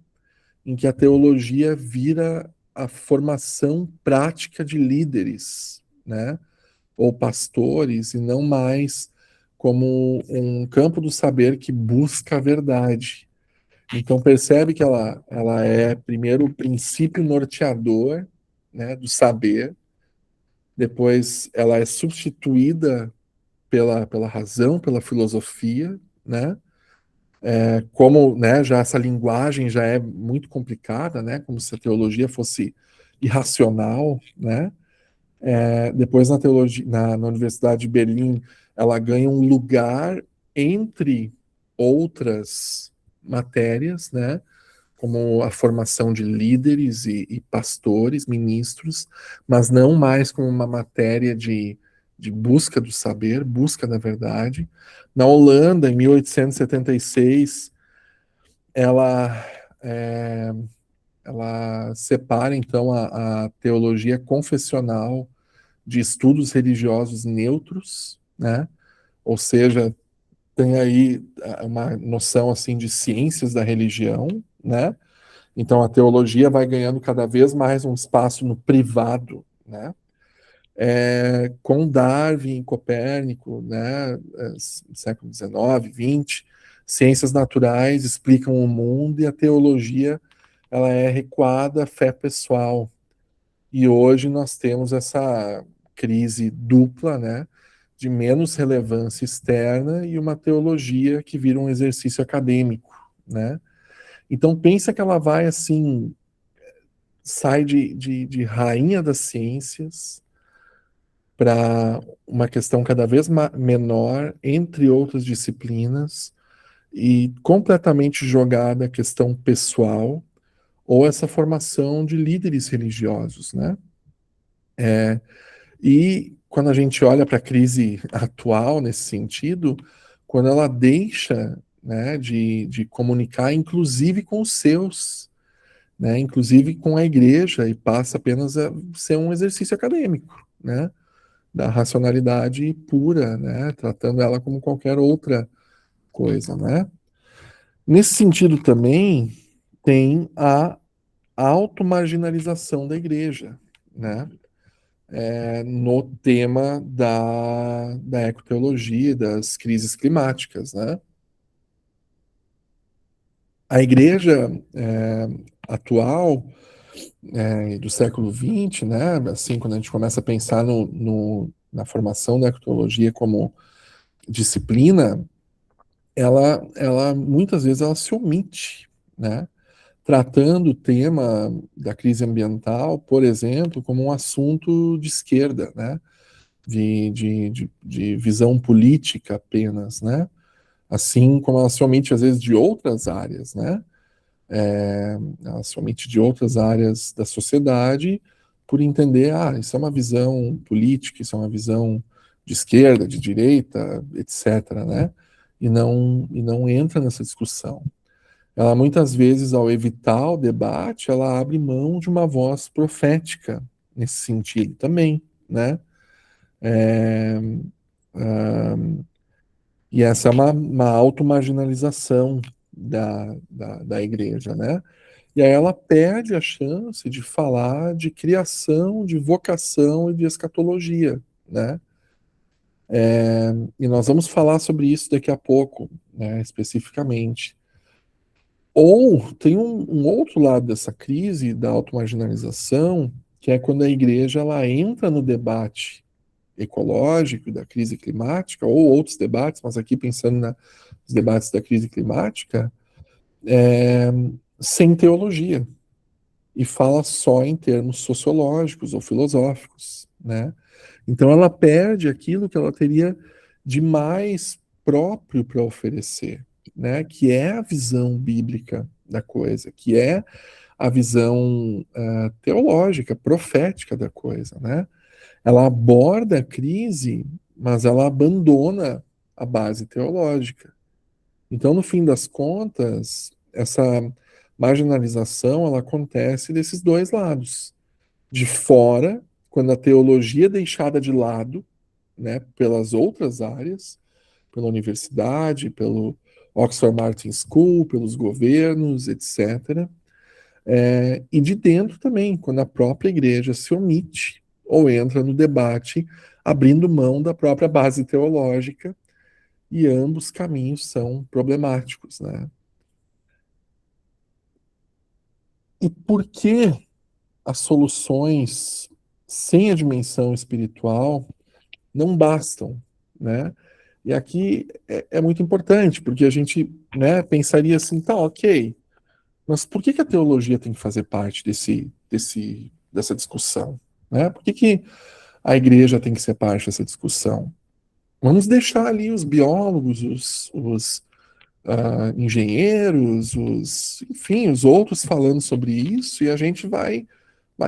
em que a teologia vira a formação prática de líderes, né? Ou pastores, e não mais como um campo do saber que busca a verdade. Então percebe que ela é primeiro o princípio norteador, né, do saber, depois ela é substituída pela razão, pela filosofia, né? Como, né, já essa linguagem já é muito complicada, né? Como se a teologia fosse irracional, né? Depois na teologia, na Universidade de Berlim, ela ganha um lugar entre outras matérias, né? Como a formação de líderes e pastores, ministros, mas não mais como uma matéria de busca do saber, busca da verdade. Na Holanda, em 1876, ela, é, ela separa, então, a teologia confessional de estudos religiosos neutros, né? Ou seja, tem aí uma noção, assim, de ciências da religião, né? Então a teologia vai ganhando cada vez mais um espaço no privado, né? Com Darwin, Copérnico, né? Século XIX, XX, ciências naturais explicam o mundo e a teologia ela é recuada à fé pessoal. E hoje nós temos essa crise dupla, né? De menos relevância externa e uma teologia que vira um exercício acadêmico, né? Então pensa que ela vai assim, sai de rainha das ciências para uma questão cada vez menor entre outras disciplinas e completamente jogada a questão pessoal ou essa formação de líderes religiosos, né? E quando a gente olha para a crise atual nesse sentido, quando ela deixa, né, de comunicar, inclusive com os seus, né, inclusive com a igreja, e passa apenas a ser um exercício acadêmico, né? da racionalidade pura, né? Tratando ela como qualquer outra coisa, né? Nesse sentido também tem a automarginalização da igreja, né? No tema da ecoteologia, das crises climáticas, né? A igreja atual do século XX, né? Assim, quando a gente começa a pensar na formação da ecologia como disciplina, ela muitas vezes ela se omite, né? Tratando o tema da crise ambiental, por exemplo, como um assunto de esquerda, né? De visão política apenas, né? Assim como ela se omite às vezes de outras áreas, né? Somente de outras áreas da sociedade, por entender, isso é uma visão política, isso é uma visão de esquerda, de direita, etc., né? E não entra nessa discussão. Ela muitas vezes, ao evitar o debate, ela abre mão de uma voz profética nesse sentido também, né? É, e essa é uma automarginalização da igreja, né? E aí ela perde a chance de falar de criação, de vocação e de escatologia, né? E nós vamos falar sobre isso daqui a pouco, né, especificamente. Ou tem um outro lado dessa crise da automarginalização, que é quando a igreja ela entra no debate ecológico, da crise climática, ou outros debates, mas aqui pensando nos debates da crise climática, sem teologia, e fala só em termos sociológicos ou filosóficos, né? Então ela perde aquilo que ela teria de mais próprio para oferecer, né? Que é a visão bíblica da coisa, que é a visão teológica, profética da coisa, né? Ela aborda a crise, mas ela abandona a base teológica. Então, no fim das contas, essa marginalização ela acontece desses dois lados. De fora, quando a teologia é deixada de lado, né, pelas outras áreas, pela universidade, pelo Oxford Martin School, pelos governos, etc. E de dentro também, quando a própria igreja se omite ou entra no debate, abrindo mão da própria base teológica, e ambos caminhos são problemáticos, né? E por que as soluções sem a dimensão espiritual não bastam, né? E aqui é muito importante, porque a gente, né, pensaria assim, tá, ok, mas por que a teologia tem que fazer parte dessa discussão, né? Por que a igreja tem que ser parte dessa discussão? Vamos deixar ali os biólogos, os engenheiros, enfim, os outros falando sobre isso, e a gente vai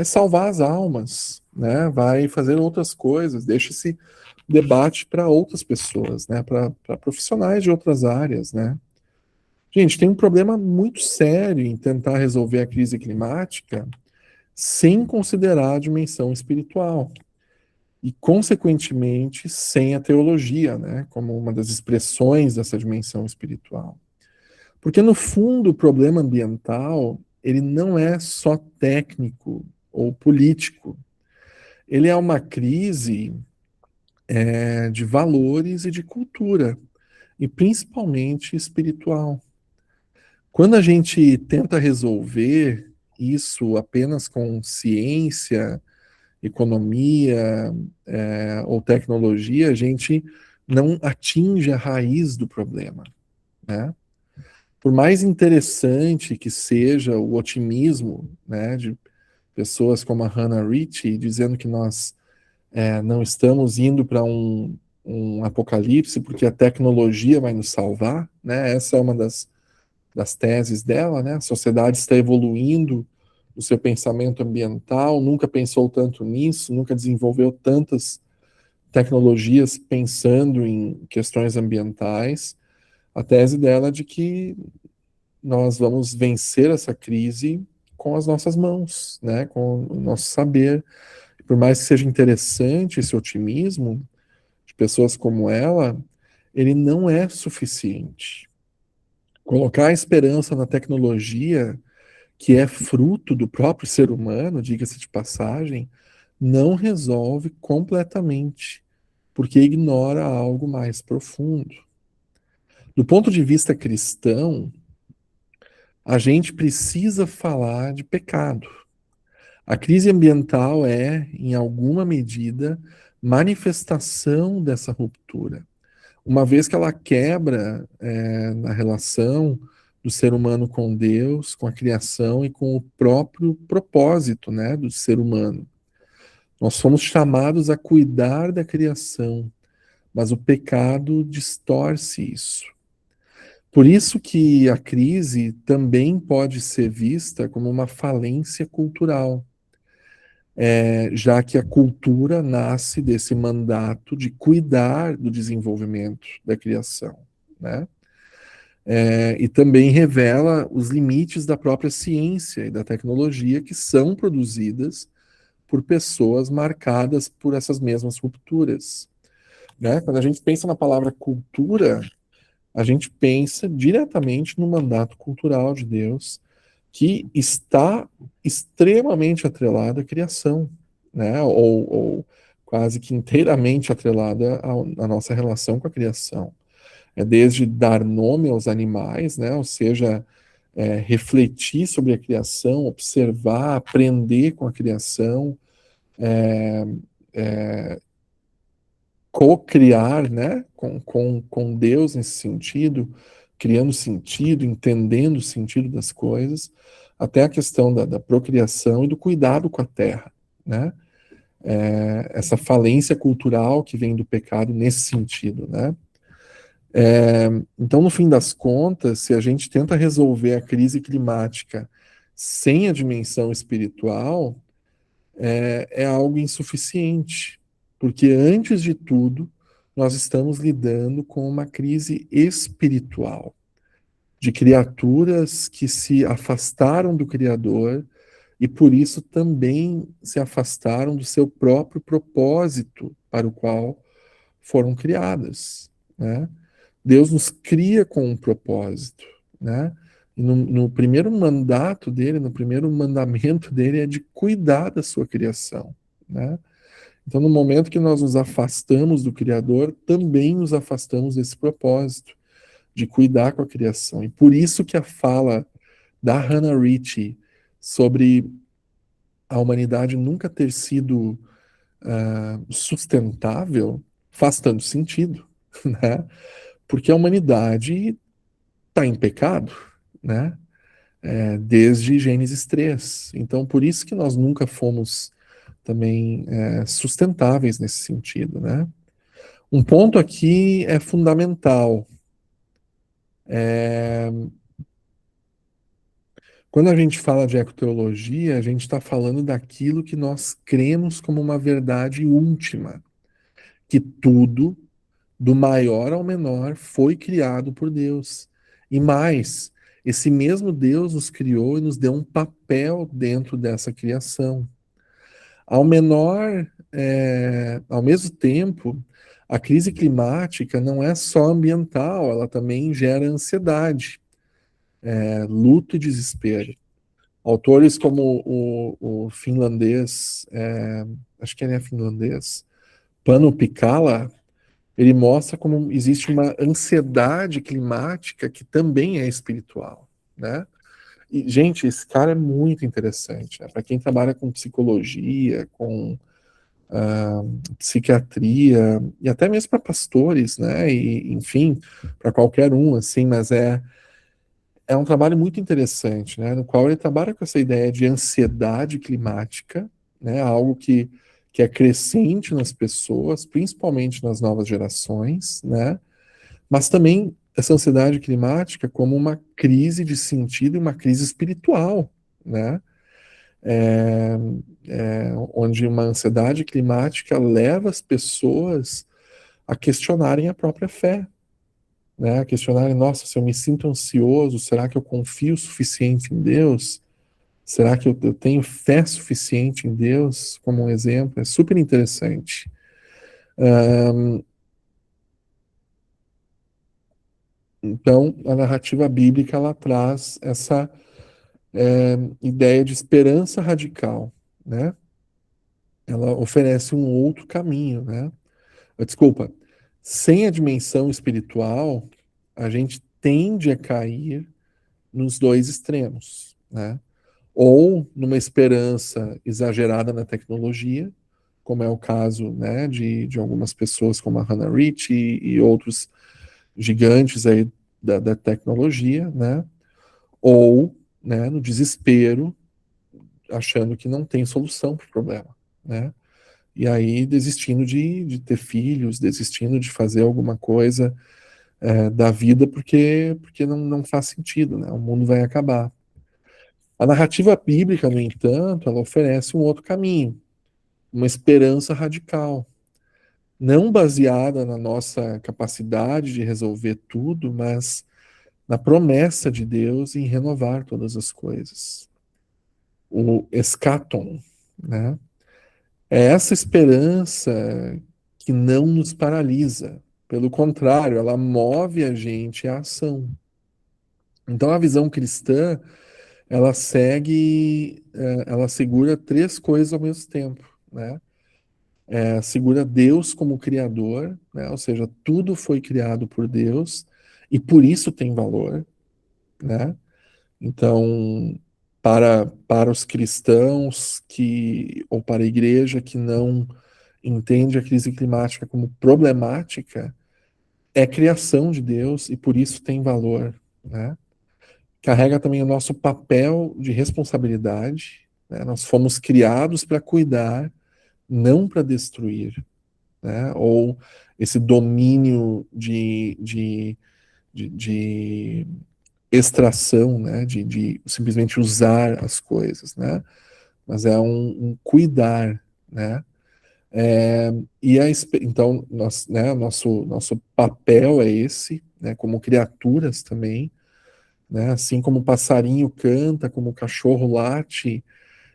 salvar as almas, né? Vai fazer outras coisas, deixa esse debate para outras pessoas, né? Para profissionais de outras áreas, né? Gente, tem um problema muito sério em tentar resolver a crise climática sem considerar a dimensão espiritual e, consequentemente, sem a teologia, né? Como uma das expressões dessa dimensão espiritual. Porque, no fundo, o problema ambiental, ele não é só técnico ou político. Ele é uma crise de valores e de cultura, e principalmente espiritual. Quando a gente tenta resolver isso apenas com ciência, economia, ou tecnologia, a gente não atinge a raiz do problema, né? Por mais interessante que seja o otimismo, né, de pessoas como a Hannah Ritchie dizendo que nós não estamos indo para um apocalipse porque a tecnologia vai nos salvar, né? Essa é uma das teses dela, né? A sociedade está evoluindo o seu pensamento ambiental, nunca pensou tanto nisso, nunca desenvolveu tantas tecnologias pensando em questões ambientais. A tese dela é de que nós vamos vencer essa crise com as nossas mãos, né? Com o nosso saber. por mais que seja interessante esse otimismo de pessoas como ela, ele não é suficiente. Colocar a esperança na tecnologia, que é fruto do próprio ser humano, diga-se de passagem, não resolve completamente, porque ignora algo mais profundo. Do ponto de vista cristão, a gente precisa falar de pecado. A crise ambiental é, em alguma medida, manifestação dessa ruptura. Uma vez que ela quebra na relação do ser humano com Deus, com a criação e com o próprio propósito, né, do ser humano. Nós somos chamados a cuidar da criação, mas o pecado distorce isso. Por isso que a crise também pode ser vista como uma falência cultural, já que a cultura nasce desse mandato de cuidar do desenvolvimento da criação, né? E também revela os limites da própria ciência e da tecnologia que são produzidas por pessoas marcadas por essas mesmas rupturas, né? Quando a gente pensa na palavra cultura, a gente pensa diretamente no mandato cultural de Deus, que está extremamente atrelado à criação, né? Ou quase que inteiramente atrelada à nossa relação com a criação. É desde dar nome aos animais, né? Ou seja, refletir sobre a criação, observar, aprender com a criação, co-criar, né, com Deus nesse sentido, criando sentido, entendendo o sentido das coisas, até a questão da procriação e do cuidado com a terra, né? Essa falência cultural que vem do pecado nesse sentido, né? Então, no fim das contas, se a gente tenta resolver a crise climática sem a dimensão espiritual, é algo insuficiente, porque antes de tudo, nós estamos lidando com uma crise espiritual, de criaturas que se afastaram do Criador e por isso também se afastaram do seu próprio propósito para o qual foram criadas, né? Deus nos cria com um propósito, né? E no primeiro mandato dele, no primeiro mandamento dele é de cuidar da sua criação, né? Então, no momento que nós nos afastamos do Criador, também nos afastamos desse propósito de cuidar com a criação. E por isso que a fala da Hannah Ritchie sobre a humanidade nunca ter sido sustentável faz tanto sentido, né? Porque a humanidade está em pecado, né? Desde Gênesis 3. Então, por isso que nós nunca fomos também sustentáveis nesse sentido, né? Um ponto aqui é fundamental. Quando a gente fala de ecoteologia, a gente está falando daquilo que nós cremos como uma verdade última, que tudo, do maior ao menor, foi criado por Deus. E mais, esse mesmo Deus nos criou e nos deu um papel dentro dessa criação. Ao mesmo tempo, a crise climática não é só ambiental, ela também gera ansiedade, luto e desespero. Autores como o finlandês, acho que ele é finlandês, Pano Pikala, ele mostra como existe uma ansiedade climática que também é espiritual, né? E, gente, esse cara é muito interessante, né? Para quem trabalha com psicologia, com psiquiatria, e até mesmo para pastores, né? E, enfim, para qualquer um, assim, mas é um trabalho muito interessante, né? No qual ele trabalha com essa ideia de ansiedade climática, né? Algo que é crescente nas pessoas, principalmente nas novas gerações, né? Mas também essa ansiedade climática como uma crise de sentido e uma crise espiritual, né? Onde uma ansiedade climática leva as pessoas a questionarem a própria fé, né? A questionarem, nossa, se eu me sinto ansioso, será que eu confio o suficiente em Deus? Será que eu tenho fé suficiente em Deus como um exemplo? É super interessante. Então, a narrativa bíblica, ela traz essa ideia de esperança radical, né? Ela oferece um outro caminho, né? Desculpa, sem a dimensão espiritual, a gente tende a cair nos dois extremos, né? Ou numa esperança exagerada na tecnologia, como é o caso, né, de algumas pessoas como a Hannah Rich e outros gigantes aí da tecnologia, né? Ou, né, no desespero, achando que não tem solução para o problema, né? E aí desistindo de ter filhos, desistindo de fazer alguma coisa da vida porque não faz sentido, né? O mundo vai acabar. A narrativa bíblica, no entanto, ela oferece um outro caminho, uma esperança radical, não baseada na nossa capacidade de resolver tudo, mas na promessa de Deus em renovar todas as coisas. O eschaton, né? É essa esperança que não nos paralisa. Pelo contrário, ela move a gente à ação. Então, a visão cristã, ela ela segura três coisas ao mesmo tempo, né? Segura Deus como criador, né? Ou seja, tudo foi criado por Deus e por isso tem valor, né? Então, para os cristãos ou para a igreja que não entende a crise climática como problemática, é criação de Deus e por isso tem valor, né? Carrega também o nosso papel de responsabilidade, né? Nós fomos criados para cuidar, não para destruir, né? Ou esse domínio de extração, né? De simplesmente usar as coisas, né? Mas é um cuidar, né? Então, nosso papel é esse, né, como criaturas também, né, assim como o passarinho canta, como o cachorro late,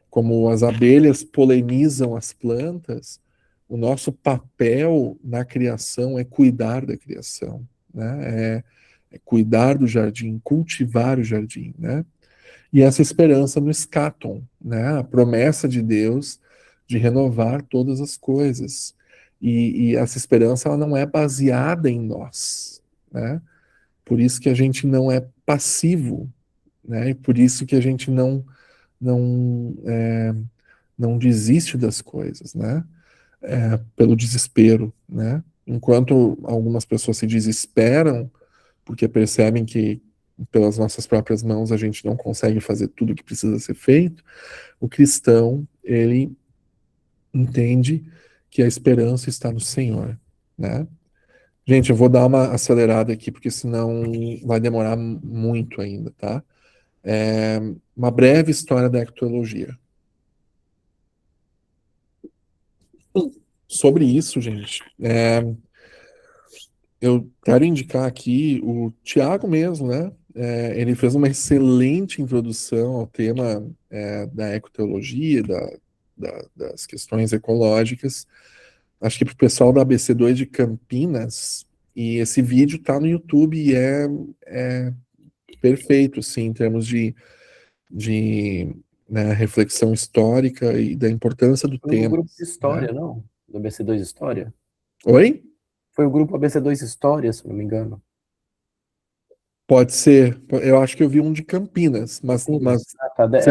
como as abelhas polinizam as plantas, o nosso papel na criação é cuidar da criação, né, é cuidar do jardim, cultivar o jardim, né, e essa esperança no eschaton, né? A promessa de Deus de renovar todas as coisas. E essa esperança ela não é baseada em nós, né? Por isso que a gente não é passivo, né? E por isso que a gente não desiste das coisas, né? Pelo desespero, né? Enquanto algumas pessoas se desesperam porque percebem que pelas nossas próprias mãos a gente não consegue fazer tudo o que precisa ser feito, o cristão, ele entende que a esperança está no Senhor, né? Gente, eu vou dar uma acelerada aqui, porque senão vai demorar muito ainda, tá? Uma breve história da ectologia. Sobre isso, gente, eu quero indicar aqui o Tiago mesmo, né? Ele fez uma excelente introdução ao tema da ecoteologia, das questões ecológicas. Acho que para o pessoal da ABC2 de Campinas, e esse vídeo está no YouTube e é perfeito, sim, em termos de né, reflexão histórica e da importância do Foi o tema. grupo de história, Né? não? Do ABC2 História? Oi? Foi o grupo ABC2 História, se não me engano. Pode ser. Eu acho que eu vi um de Campinas, mas Tá.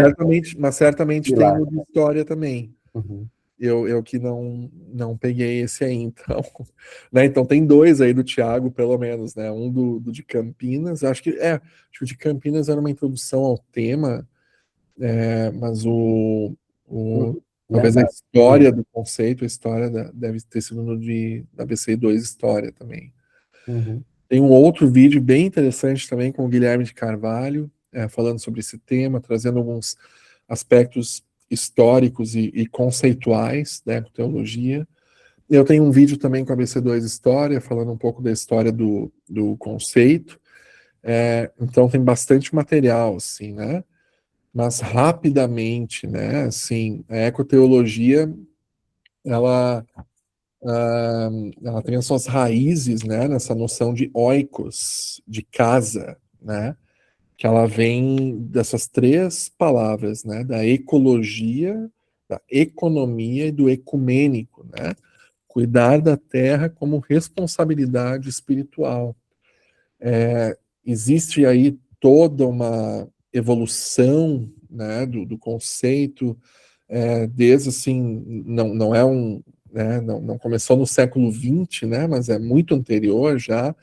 certamente Vi tem lá. o de história também. Uhum. Eu que não peguei esse aí, então. Né, então tem dois aí do Thiago, pelo menos, né? Um do de Campinas, acho que o de Campinas era uma introdução ao tema, mas talvez a Verdade. história do conceito, deve ter sido no da BC2 História também. Uhum. Tem um outro vídeo bem interessante também com o Guilherme de Carvalho, falando sobre esse tema, trazendo alguns aspectos históricos e conceituais da teologia. Eu tenho um vídeo também com a BC2 História, falando um pouco da história do conceito. Então tem bastante material, assim, né? mas rapidamente, né? Assim, a ecoteologia, ela, ah, ela tem as suas raízes, né, nessa noção de oikos, de casa, né? Que ela vem dessas três palavras, né? Da ecologia, da economia e do ecumênico, né? Cuidar da terra como responsabilidade espiritual. Existe aí toda uma evolução, né, do conceito, desde assim, não é um, né, não começou no século XX, né, mas é muito anterior já,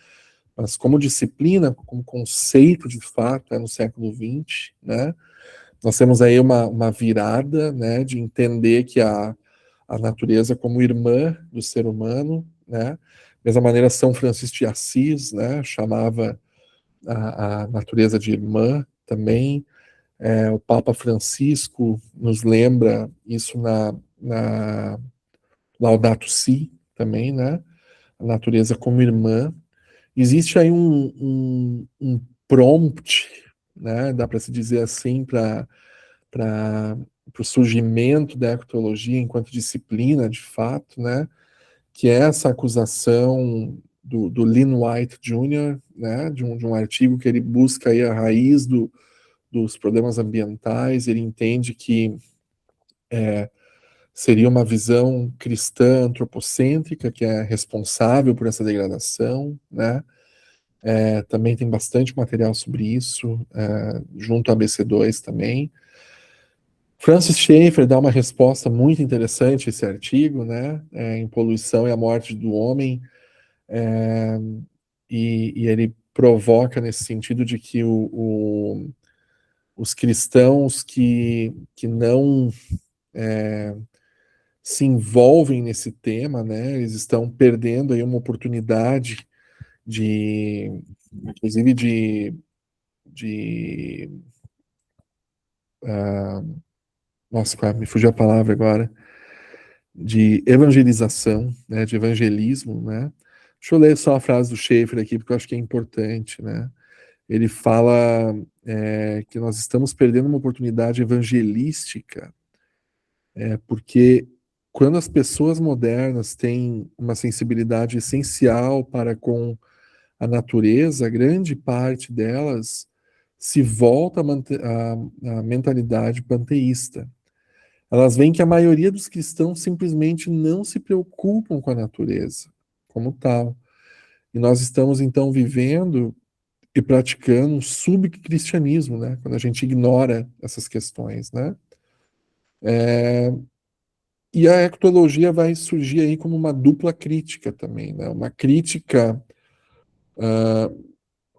mas como disciplina, como conceito de fato, é no século XX, né, nós temos aí uma virada, né, de entender que a natureza como irmã do ser humano, né, da mesma maneira São Francisco de Assis, né, chamava a natureza de irmã também. O Papa Francisco nos lembra isso na Laudato Si também, né? A natureza como irmã. Existe aí um prompt, né? Dá para se dizer assim, para o surgimento da ecologia enquanto disciplina, de fato, né? Que é essa acusação do Lynn White Jr., né, de um artigo que ele busca aí a raiz dos problemas ambientais. Ele entende que seria uma visão cristã antropocêntrica que é responsável por essa degradação, né? Também tem bastante material sobre isso, junto à BC2 também. Francis Schaeffer dá uma resposta muito interessante a esse artigo, né? Em Poluição e a Morte do Homem. É, e ele provoca nesse sentido de que os cristãos que não se envolvem nesse tema, né, eles estão perdendo aí uma oportunidade inclusive de nossa, me fugiu a palavra agora, de evangelização, né, de evangelismo, né. Deixa eu ler só a frase do Schaeffer aqui, porque eu acho que é importante, né. Ele fala que nós estamos perdendo uma oportunidade evangelística, porque quando as pessoas modernas têm uma sensibilidade essencial para com a natureza, grande parte delas se volta à mentalidade panteísta. Elas veem que a maioria dos cristãos simplesmente não se preocupam com a natureza como tal. E nós estamos então vivendo e praticando um subcristianismo, né? Quando a gente ignora essas questões, né? E a ecologia vai surgir aí como uma dupla crítica também, né? Uma crítica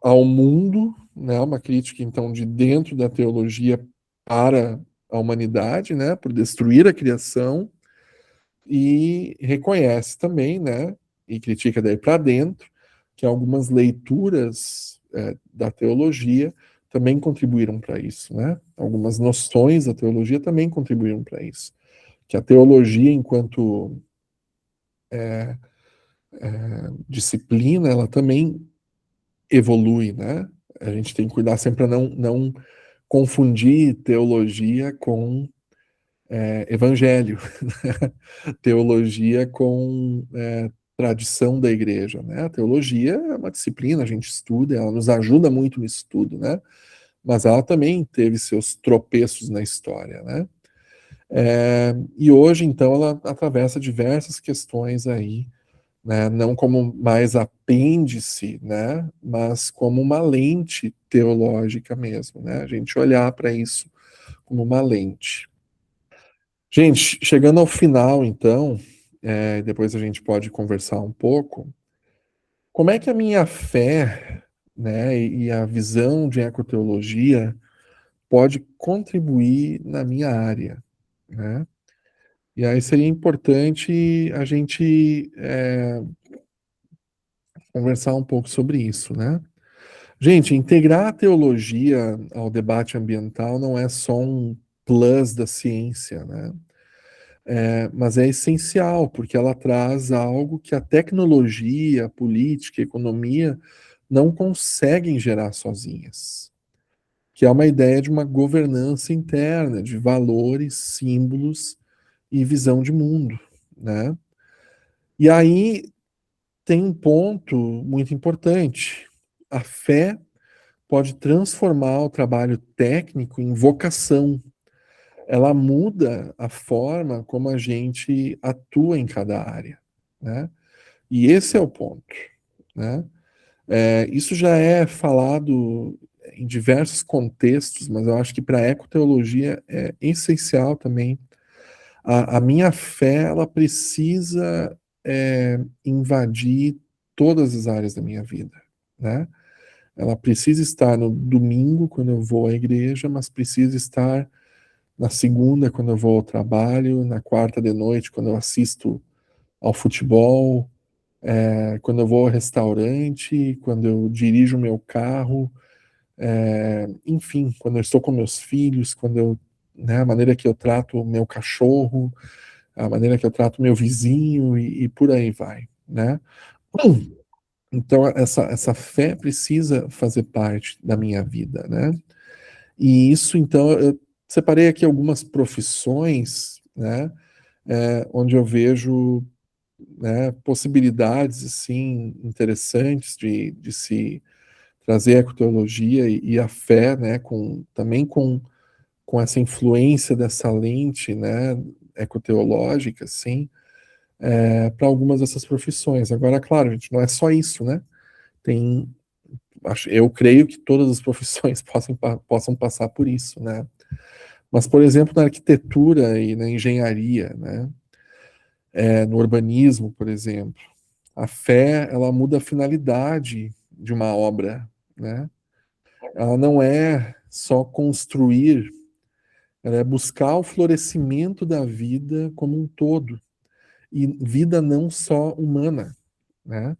ao mundo, né? Uma crítica então de dentro da teologia para a humanidade, né? Por destruir a criação, e reconhece também, né? E critica daí para dentro que algumas leituras da teologia também contribuíram para isso, né? Algumas noções da teologia também contribuíram para isso. Que a teologia, enquanto disciplina, ela também evolui, né? A gente tem que cuidar sempre para não confundir teologia com evangelho, teologia com tradição da igreja, né? A teologia é uma disciplina, a gente estuda, ela nos ajuda muito no estudo, né? Mas ela também teve seus tropeços na história, né? E hoje, então, ela atravessa diversas questões aí, né? Não como mais apêndice, né? Mas como uma lente teológica mesmo, né? A gente olhar para isso como uma lente. Gente, chegando ao final, então, depois a gente pode conversar um pouco. Como é que a minha fé, né, e a visão de ecoteologia pode contribuir na minha área, né? E aí seria importante a gente conversar um pouco sobre isso, né? Gente, integrar a teologia ao debate ambiental não é só um plus da ciência, né? Mas é essencial, porque ela traz algo que a tecnologia, a política, a economia não conseguem gerar sozinhas, que é uma ideia de uma governança interna, de valores, símbolos e visão de mundo, né? E aí tem um ponto muito importante. A fé pode transformar o trabalho técnico em vocação. Ela muda a forma como a gente atua em cada área, né? E esse é o ponto, né? Isso já é falado em diversos contextos, mas eu acho que para a ecoteologia é essencial também. A minha fé, ela precisa invadir todas as áreas da minha vida, né? Ela precisa estar no domingo, quando eu vou à igreja, mas precisa estar na segunda, quando eu vou ao trabalho, na quarta de noite, quando eu assisto ao futebol, quando eu vou ao restaurante, quando eu dirijo o meu carro, enfim, quando eu estou com meus filhos, né, a maneira que eu trato o meu cachorro, a maneira que eu trato o meu vizinho e por aí vai, né? Então, essa fé precisa fazer parte da minha vida, né? E isso, então, eu separei aqui algumas profissões, né, onde eu vejo, né, possibilidades, assim, interessantes de se trazer a ecoteologia e a fé, né, também com essa influência dessa lente, né, ecoteológica, assim, para algumas dessas profissões. Agora, claro, gente, não é só isso, né? Tem, eu creio que todas as profissões possam passar por isso, né? Mas, por exemplo, na arquitetura e na engenharia, né? No urbanismo, por exemplo, a fé, ela muda a finalidade de uma obra, né? Ela não é só construir, ela é buscar o florescimento da vida como um todo, e vida não só humana, né?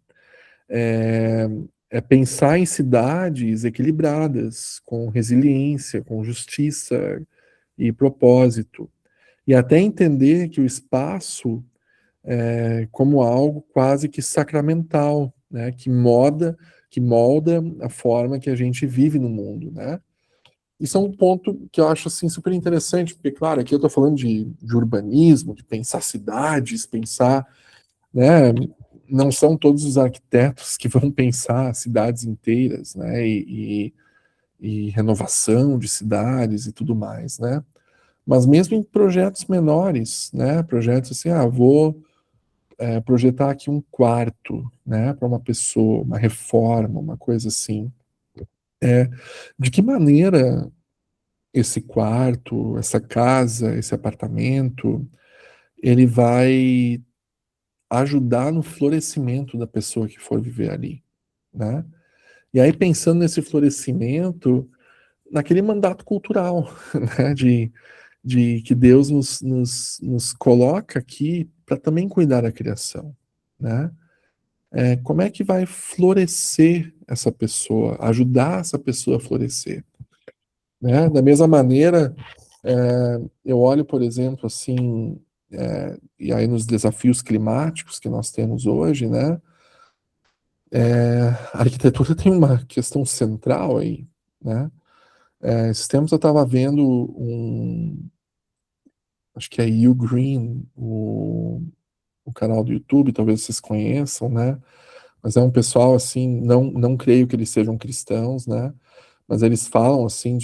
É, é pensar em cidades equilibradas, com resiliência, com justiça e propósito, e até entender que o espaço como algo quase que sacramental, né, que molda a forma que a gente vive no mundo, né? Isso é um ponto que eu acho assim super interessante, porque claro, aqui eu estou falando de urbanismo, de pensar cidades, pensar, né? Não são todos os arquitetos que vão pensar cidades inteiras, né? E renovação de cidades e tudo mais, né? Mas mesmo em projetos menores, né? Projetos assim, vou projetar aqui um quarto, né, para uma pessoa, uma reforma, uma coisa assim. De que maneira esse quarto, essa casa, esse apartamento, ele vai ajudar no florescimento da pessoa que for viver ali, né? E aí pensando nesse florescimento, naquele mandato cultural, né, de que Deus nos coloca aqui para também cuidar da criação, né? Como é que vai florescer essa pessoa, ajudar essa pessoa a florescer, né? Da mesma maneira, eu olho, por exemplo, assim, e aí nos desafios climáticos que nós temos hoje, né? A arquitetura tem uma questão central aí, né? Esses tempos eu estava vendo acho que é You Green, o canal do YouTube, talvez vocês conheçam, né? Mas é um pessoal assim, não creio que eles sejam cristãos, né? Mas eles falam assim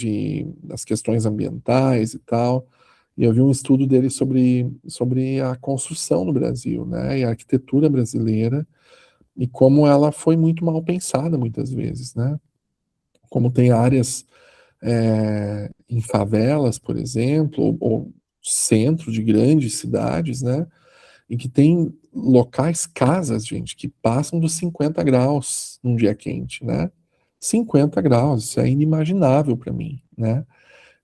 das questões ambientais e tal. E eu vi um estudo deles sobre a construção no Brasil, né? E a arquitetura brasileira e como ela foi muito mal pensada muitas vezes, né? Como tem áreas em favelas, por exemplo, ou centro de grandes cidades, né? Em que tem locais, casas, gente, que passam dos 50 graus num dia quente, né? 50 graus, isso é inimaginável para mim, né?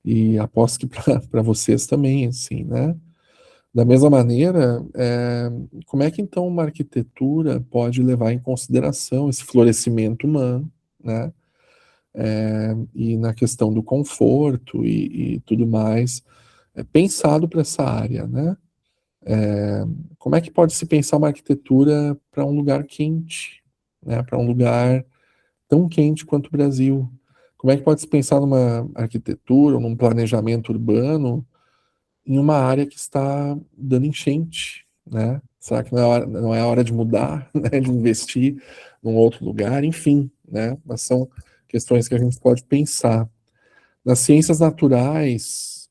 E aposto que para vocês também, assim, né? Da mesma maneira, como é que então uma arquitetura pode levar em consideração esse florescimento humano, né? E na questão do conforto e tudo mais, pensado para essa área, né? Como é que pode se pensar uma arquitetura para um lugar quente, né? Para um lugar tão quente quanto o Brasil? como é que pode se pensar numa arquitetura, num planejamento urbano em uma área que está dando enchente, né? Será que não é hora de mudar, né? De investir num outro lugar? Enfim, né? Mas são questões que a gente pode pensar. Nas ciências naturais,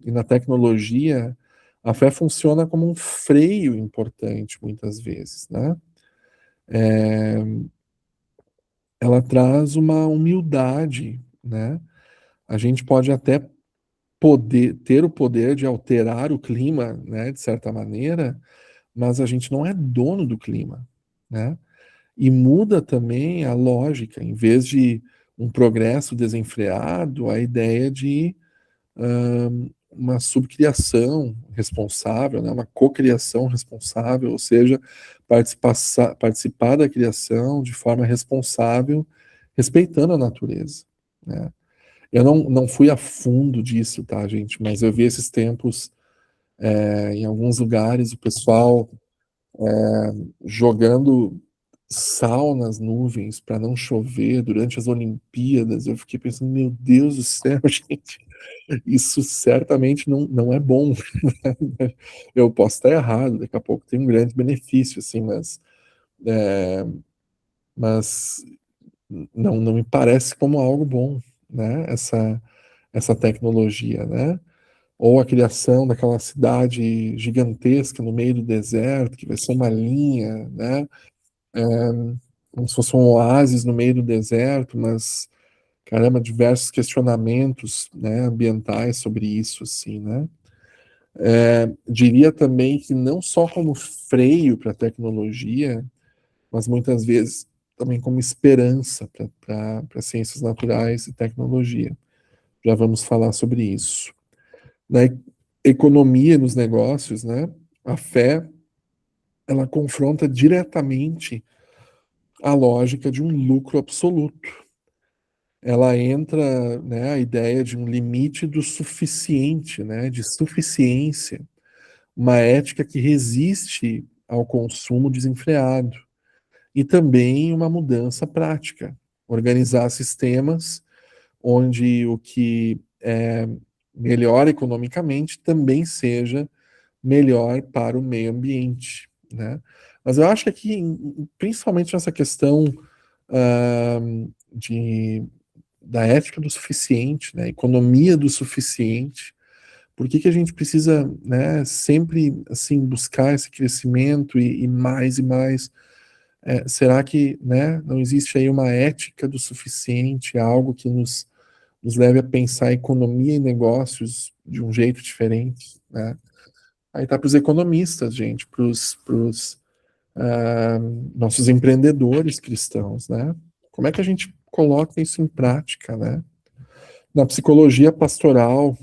e na tecnologia, a fé funciona como um freio importante, muitas vezes, né? Ela traz uma humildade, né? A gente pode até ter o poder de alterar o clima, né, de certa maneira, mas a gente não é dono do clima, né? E muda também a lógica, em vez de um progresso desenfreado, a ideia de uma subcriação responsável, né, uma cocriação responsável, ou seja, participar da criação de forma responsável, respeitando a natureza, né? Eu não fui a fundo disso, tá, gente? Mas eu vi esses tempos, em alguns lugares, o pessoal jogando sal nas nuvens para não chover durante as Olimpíadas. Eu fiquei pensando, meu Deus do céu, gente, isso certamente não é bom. Eu posso estar errado, daqui a pouco tem um grande benefício, assim, mas não me parece como algo bom, né? Essa tecnologia, né? Ou a criação daquela cidade gigantesca no meio do deserto, que vai ser uma linha, né? Como se fosse um oásis no meio do deserto, mas, caramba, diversos questionamentos, né, ambientais sobre isso, assim, né? Diria também que não só como freio para a tecnologia, mas muitas vezes também como esperança para ciências naturais e tecnologia. Já vamos falar sobre isso. Na economia, nos negócios, né, a fé, ela confronta diretamente a lógica de um lucro absoluto. Ela entra, né, a ideia de um limite do suficiente, né, de suficiência, uma ética que resiste ao consumo desenfreado e também uma mudança prática, organizar sistemas onde o que é melhor economicamente também seja melhor para o meio ambiente, né? Mas eu acho que aqui, principalmente nessa questão ah, de, da ética do suficiente, né? Economia do suficiente, por que que a gente precisa, né, sempre assim buscar esse crescimento e mais e mais? Será que, né, não existe aí uma ética do suficiente, algo que nos leve a pensar economia e negócios de um jeito diferente, né? Aí tá para os economistas, gente, para os nossos empreendedores cristãos, né? Como é que a gente coloca isso em prática, né? Na psicologia pastoral,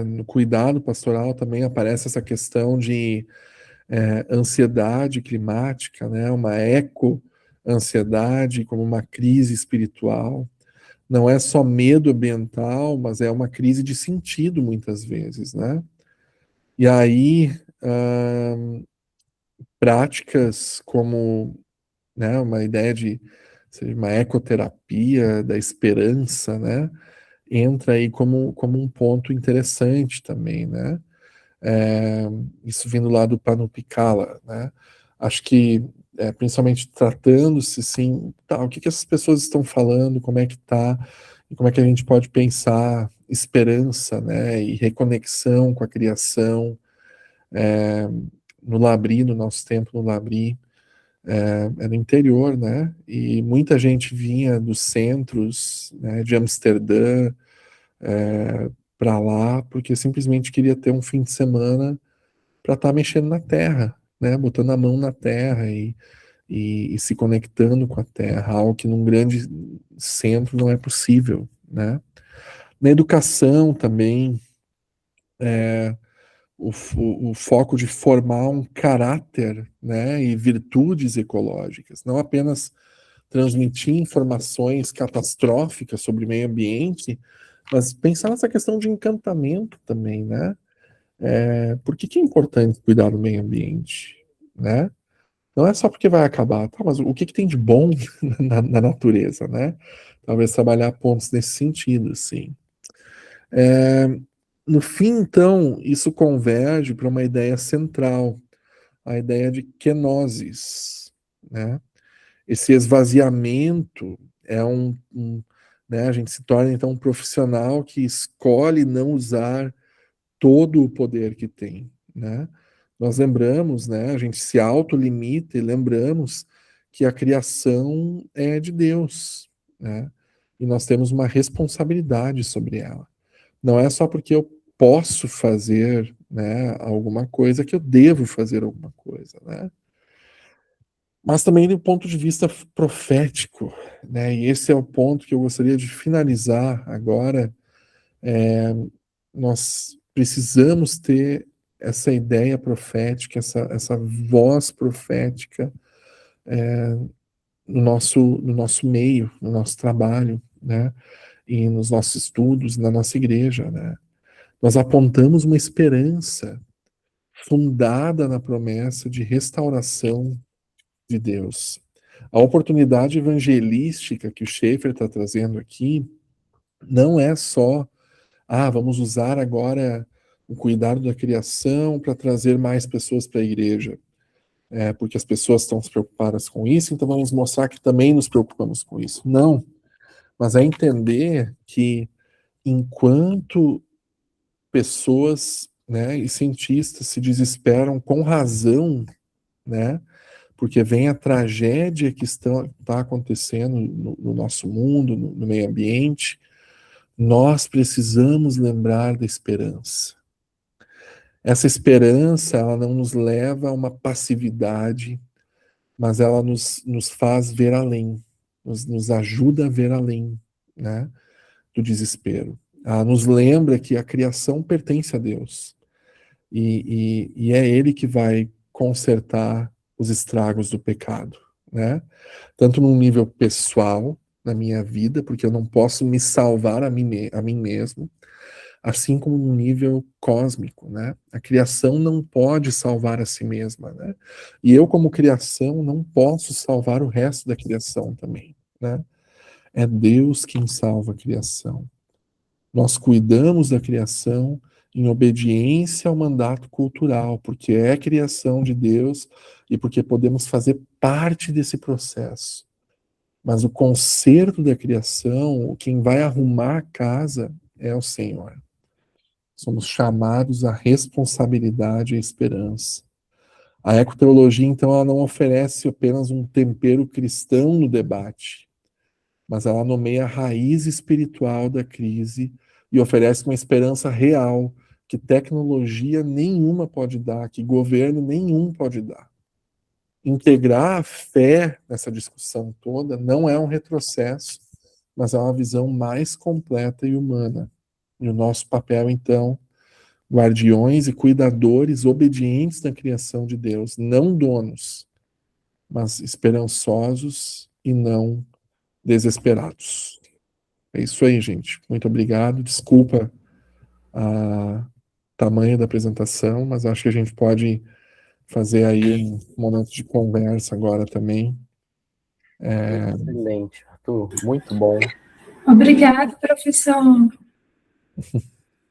no cuidado pastoral também aparece essa questão de ansiedade climática, né? Uma eco-ansiedade como uma crise espiritual. Não é só medo ambiental, mas é uma crise de sentido muitas vezes, né? E aí, práticas como, né, uma ideia de seja, uma ecoterapia da esperança, né, entra aí como um ponto interessante também, né? É, isso vindo lá do Panupicala, né? Acho que, principalmente tratando-se, sim, tá, o que que essas pessoas estão falando, como é que tá, e como é que a gente pode pensar esperança, né, e reconexão com a criação, no Labri, no nosso tempo no Labri, é no interior, né? E muita gente vinha dos centros, né, de Amsterdã, para lá, porque simplesmente queria ter um fim de semana para estar mexendo na terra, né? Botando a mão na terra e se conectando com a terra, algo que num grande centro não é possível, né? Na educação também, o foco de formar um caráter, né, e virtudes ecológicas, não apenas transmitir informações catastróficas sobre o meio ambiente, mas pensar nessa questão de encantamento também, né? Por que que é importante cuidar do meio ambiente, né? Não é só porque vai acabar, tá, mas o que tem de bom na natureza, né? Talvez trabalhar pontos nesse sentido, sim. No fim, então, isso converge para uma ideia central, a ideia de kenosis, né? Esse esvaziamento é né, a gente se torna então um profissional que escolhe não usar todo o poder que tem, né? Nós lembramos, né, a gente se autolimita e lembramos que a criação é de Deus, né? E nós temos uma responsabilidade sobre ela. Não é só porque eu posso fazer, né, alguma coisa que eu devo fazer alguma coisa, né? Mas também do ponto de vista profético, né? E esse é o ponto que eu gostaria de finalizar agora. Nós precisamos ter essa ideia profética, essa voz profética no nosso meio, no nosso trabalho, né? E nos nossos estudos, na nossa igreja, né? Nós apontamos uma esperança fundada na promessa de restauração de Deus. A oportunidade evangelística que o Schaeffer está trazendo aqui não é só, vamos usar agora o cuidado da criação para trazer mais pessoas para a igreja, porque as pessoas estão se preocupadas com isso, então vamos mostrar que também nos preocupamos com isso. Não, mas é entender que enquanto pessoas, né, e cientistas se desesperam com razão, né, porque vem a tragédia que está acontecendo no nosso mundo, no meio ambiente, nós precisamos lembrar da esperança. Essa esperança, ela não nos leva a uma passividade, mas ela nos faz ver além, nos ajuda a ver além, né, do desespero. Ela nos lembra que a criação pertence a Deus, e é Ele que vai consertar os estragos do pecado, né? Tanto num nível pessoal, na minha vida, porque eu não posso me salvar a mim mesmo, assim como no nível cósmico, né? A criação não pode salvar a si mesma, né? E eu, como criação, não posso salvar o resto da criação também, né? É Deus quem salva a criação. Nós cuidamos da criação em obediência ao mandato cultural, porque é criação de Deus e porque podemos fazer parte desse processo. Mas o conserto da criação, quem vai arrumar a casa é o Senhor. Somos chamados à responsabilidade e à esperança. A ecoteologia, então, ela não oferece apenas um tempero cristão no debate, mas ela nomeia a raiz espiritual da crise e oferece uma esperança real que tecnologia nenhuma pode dar, que governo nenhum pode dar. Integrar a fé nessa discussão toda não é um retrocesso, mas é uma visão mais completa e humana. E o nosso papel, então, guardiões e cuidadores obedientes da criação de Deus, não donos, mas esperançosos e não desesperados. É isso aí, gente. Muito obrigado. Desculpa a tamanho da apresentação, mas acho que a gente pode fazer aí um momento de conversa agora também. Excelente, Arthur. Muito bom. Obrigada, professor.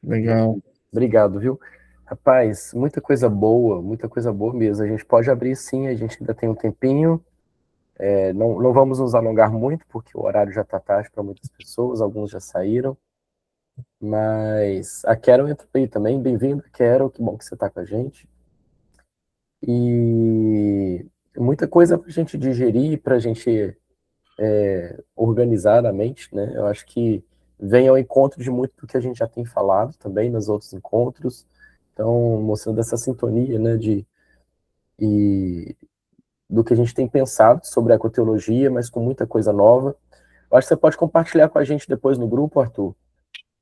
Legal. Obrigado, viu? Rapaz, muita coisa boa mesmo. A gente pode abrir sim, a gente ainda tem um tempinho. Não vamos nos alongar muito, porque o horário já está tarde para muitas pessoas, alguns já saíram. Mas a Carol entra aí também. Bem-vinda, Carol. Que bom que você está com a gente. E muita coisa para a gente digerir, para a gente organizar a mente, né? Eu acho que vem ao encontro de muito do que a gente já tem falado também nos outros encontros. Então, mostrando essa sintonia, né, do que a gente tem pensado sobre a ecoteologia, mas com muita coisa nova. Eu acho que você pode compartilhar com a gente depois no grupo, Arthur,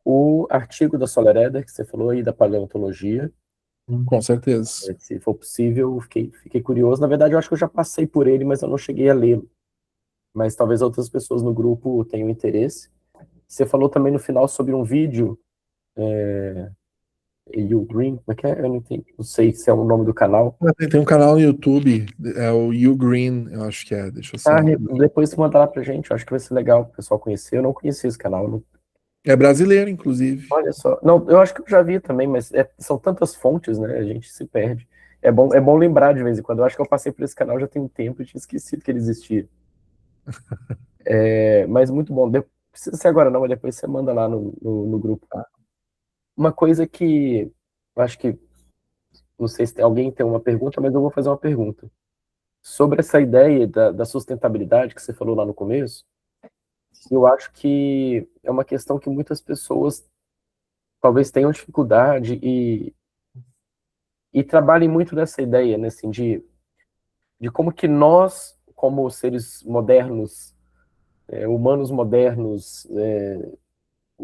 o artigo da Soler que você falou aí da paleontologia. Com certeza. Se for possível, fiquei curioso. Na verdade, eu acho que eu já passei por ele, mas eu não cheguei a lê-lo. Mas talvez outras pessoas no grupo tenham interesse. Você falou também no final sobre um vídeo You Green, como é que é? Eu não sei se é o nome do canal. Tem um canal no YouTube, é o You Green, eu acho que é, deixa eu só... Depois você manda lá pra gente, eu acho que vai ser legal o pessoal conhecer. Eu não conhecia esse canal. É brasileiro, inclusive. Olha só. Não, eu acho que eu já vi também, mas são tantas fontes, né? A gente se perde. É bom lembrar de vez em quando. Eu acho que eu passei por esse canal já tem um tempo e tinha esquecido que ele existia. Mas muito bom. Não precisa ser agora não, mas depois você manda lá no grupo. Uma coisa que eu acho que, não sei se alguém tem uma pergunta, mas eu vou fazer uma pergunta. Sobre essa ideia da sustentabilidade que você falou lá no começo, eu acho que é uma questão que muitas pessoas talvez tenham dificuldade e trabalhem muito nessa ideia, né, assim, de como que nós, como seres modernos, humanos modernos,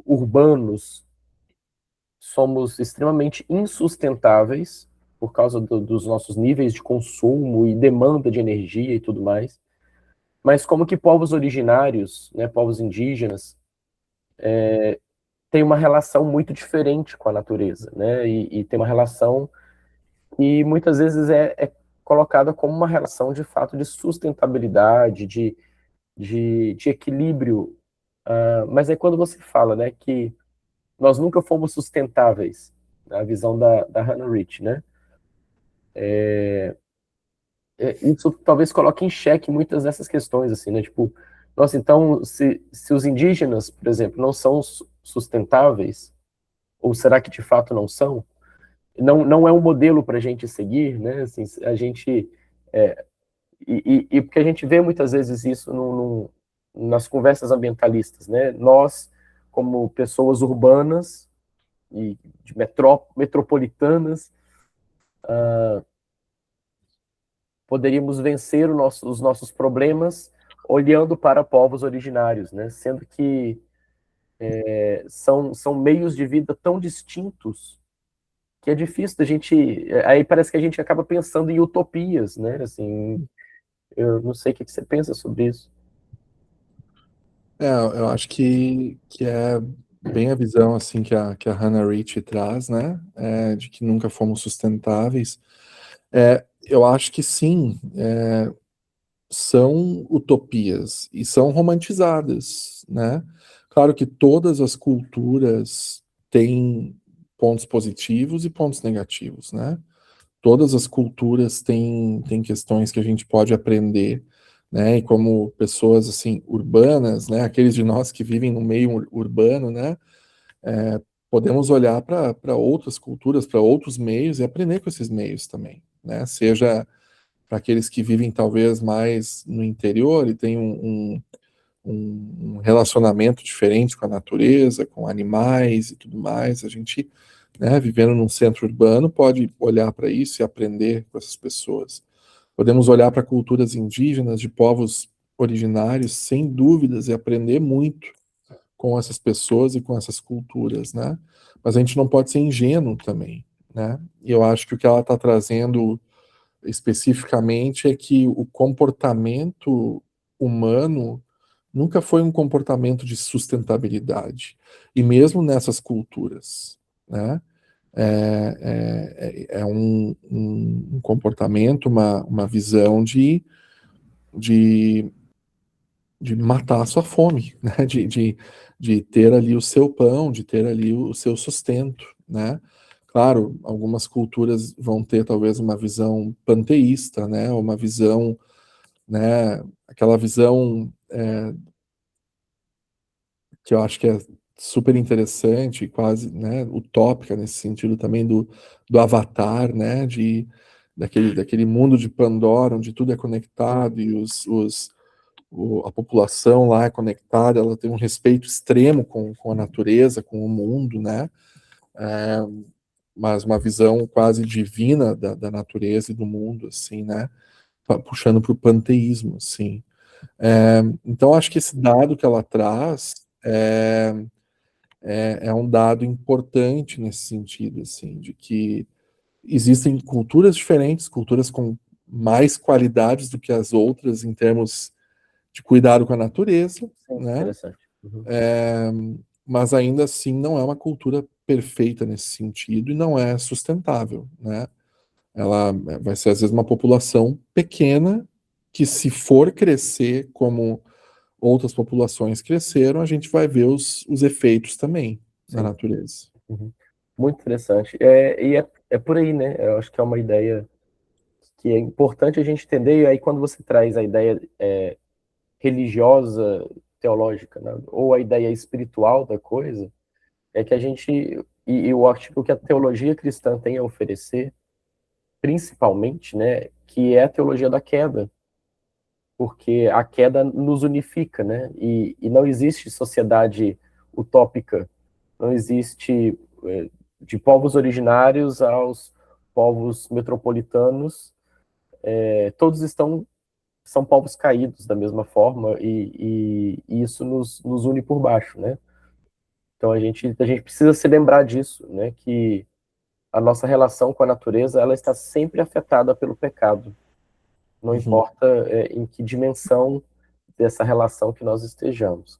urbanos, somos extremamente insustentáveis por causa dos nossos níveis de consumo e demanda de energia e tudo mais, mas como que povos originários, né, povos indígenas, têm uma relação muito diferente com a natureza, né, e tem uma relação que muitas vezes é colocada como uma relação de fato de sustentabilidade, de equilíbrio. Mas é quando você fala, né, que nós nunca fomos sustentáveis, a visão da Hannah Rich, né? Isso talvez coloque em xeque muitas dessas questões, assim, né? Tipo, nossa, então, se os indígenas, por exemplo, não são sustentáveis, ou será que de fato não são? Não é um modelo para a gente seguir, né? Assim, a gente e porque a gente vê muitas vezes isso nas conversas ambientalistas, né? Nós, como pessoas urbanas e de metropolitanas, poderíamos vencer os nossos problemas olhando para povos originários, né? Sendo que são meios de vida tão distintos que é difícil da gente. Aí parece que a gente acaba pensando em utopias, né? Assim, eu não sei o que você pensa sobre isso. Eu acho que é bem a visão assim que a Hannah Rich traz, né? De que nunca fomos sustentáveis. Eu acho que sim, são utopias e são romantizadas, né? Claro que todas as culturas têm pontos positivos e pontos negativos, né? Todas as culturas têm questões que a gente pode aprender, né? E como pessoas assim urbanas, né? Aqueles de nós que vivem no meio urbano, né? Podemos olhar para outras culturas, para outros meios e aprender com esses meios também, né? Seja para aqueles que vivem talvez mais no interior e têm um relacionamento diferente com a natureza, com animais e tudo mais, a gente, né, vivendo num centro urbano, pode olhar para isso e aprender com essas pessoas. Podemos olhar para culturas indígenas de povos originários, sem dúvidas, e aprender muito com essas pessoas e com essas culturas, né? Mas a gente não pode ser ingênuo também, né? E eu acho que o que ela está trazendo especificamente é que o comportamento humano nunca foi um comportamento de sustentabilidade. E mesmo nessas culturas, né? É um comportamento, uma visão de, de matar a sua fome, né? De ter ali o seu pão, de ter ali o seu sustento, né? Claro, algumas culturas vão ter talvez uma visão panteísta, né? Uma visão, né? Aquela visão que eu acho que é super interessante, quase, né? Utópica nesse sentido também do Avatar, né? Daquele mundo de Pandora, onde tudo é conectado e a população lá é conectada, ela tem um respeito extremo com a natureza, com o mundo, né? É, mas uma visão quase divina da natureza e do mundo, assim, né? Puxando para o panteísmo, assim. Então, acho que esse dado que ela traz é um dado importante nesse sentido, assim, de que existem culturas diferentes, culturas com mais qualidades do que as outras em termos de cuidado com a natureza, Sim, né? interessante. Uhum. Mas ainda assim não é uma cultura perfeita nesse sentido e não é sustentável, né? Ela vai ser, às vezes, uma população pequena que, se for crescer como outras populações cresceram, a gente vai ver os efeitos também na Sim. natureza. Uhum. Muito interessante. É por aí, né? Eu acho que é uma ideia que é importante a gente entender, e aí quando você traz a ideia religiosa, teológica, né? Ou a ideia espiritual da coisa, é que a gente, e eu acho que o que a teologia cristã tem a oferecer, principalmente, né, que é a teologia da queda, porque a queda nos unifica, né, e não existe sociedade utópica, não existe de povos originários aos povos metropolitanos, todos são povos caídos da mesma forma, e isso nos une por baixo, né. Então a gente precisa se lembrar disso, né, que a nossa relação com a natureza, ela está sempre afetada pelo pecado. Não importa em que dimensão dessa relação que nós estejamos.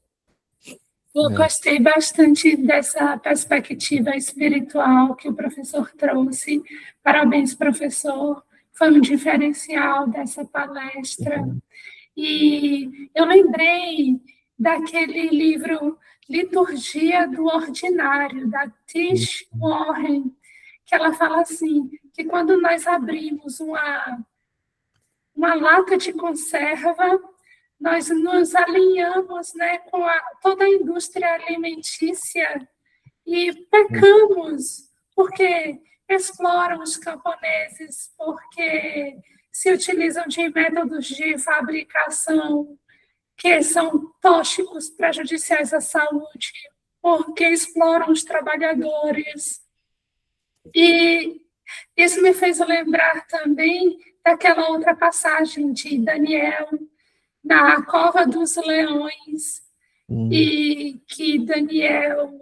Eu gostei bastante dessa perspectiva espiritual que o professor trouxe. Parabéns, professor. Foi um diferencial dessa palestra. E eu lembrei daquele livro Liturgia do Ordinário, da Tish Warren, que ela fala assim, que quando nós abrimos uma lata de conserva, nós nos alinhamos, né, com toda a indústria alimentícia e pecamos, porque exploram os camponeses, porque se utilizam de métodos de fabricação que são tóxicos, prejudiciais à saúde, porque exploram os trabalhadores. E isso me fez lembrar também daquela outra passagem de Daniel, na cova dos leões, e que Daniel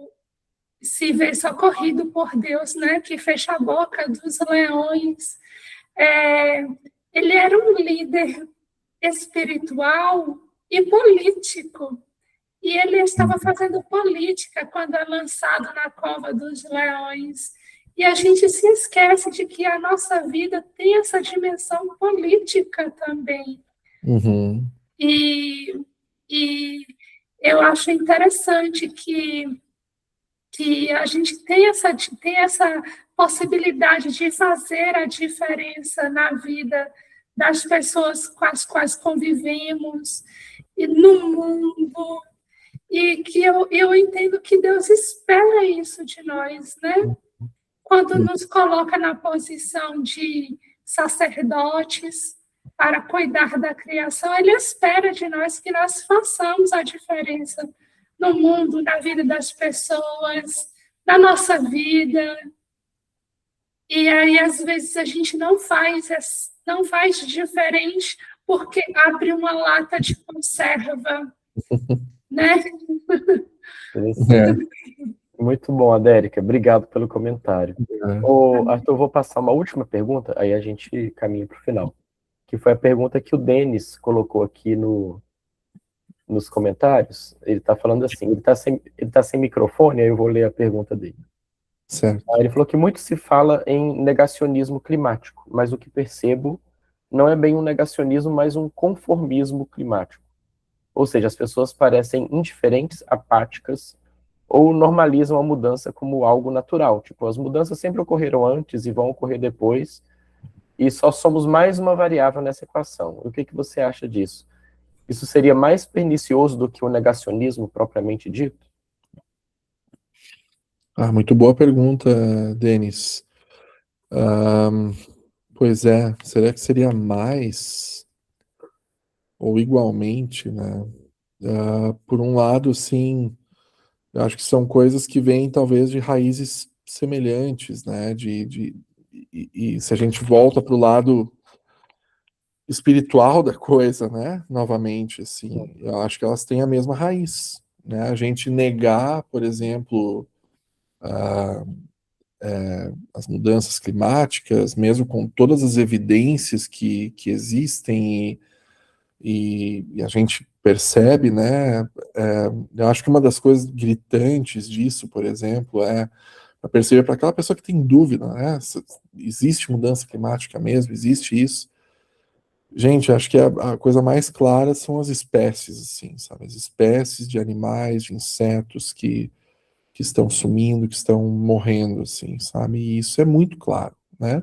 se vê socorrido por Deus, né, que fecha a boca dos leões. Ele era um líder espiritual e político, e ele estava fazendo política quando é lançado na cova dos leões. E a gente se esquece de que a nossa vida tem essa dimensão política também. Uhum. E eu acho interessante que a gente tem essa possibilidade de fazer a diferença na vida das pessoas com as quais convivemos e no mundo, e que eu entendo que Deus espera isso de nós, né? Quando nos coloca na posição de sacerdotes para cuidar da criação, Ele espera de nós que nós façamos a diferença no mundo, na vida das pessoas, na nossa vida. E aí, às vezes, a gente não faz diferente porque abre uma lata de conserva, né? Muito bom, Adérica. Obrigado pelo comentário. Arthur, eu vou passar uma última pergunta, aí a gente caminha para o final. Que foi a pergunta que o Denis colocou aqui nos comentários. Ele está falando assim, ele tá sem microfone, aí eu vou ler a pergunta dele. Certo. Ele falou que muito se fala em negacionismo climático, mas o que percebo não é bem um negacionismo, mas um conformismo climático. Ou seja, as pessoas parecem indiferentes, apáticas, ou normalizam a mudança como algo natural. Tipo, as mudanças sempre ocorreram antes e vão ocorrer depois, e só somos mais uma variável nessa equação. O que você acha disso? Isso seria mais pernicioso do que o negacionismo propriamente dito? Muito boa pergunta, Denis. Pois é, será que seria mais ou igualmente, né? Por um lado, sim, eu acho que são coisas que vêm talvez de raízes semelhantes, né? E se a gente volta para o lado espiritual da coisa, né? Novamente, assim, eu acho que elas têm a mesma raiz, né? A gente negar, por exemplo, as mudanças climáticas, mesmo com todas as evidências que existem e a gente percebe, né? Eu acho que uma das coisas gritantes disso, por exemplo, para perceber para aquela pessoa que tem dúvida, né? Existe mudança climática mesmo? Existe isso? Gente, acho que a coisa mais clara são as espécies, assim, sabe? As espécies de animais, de insetos que estão sumindo, que estão morrendo, assim, sabe? E isso é muito claro, né?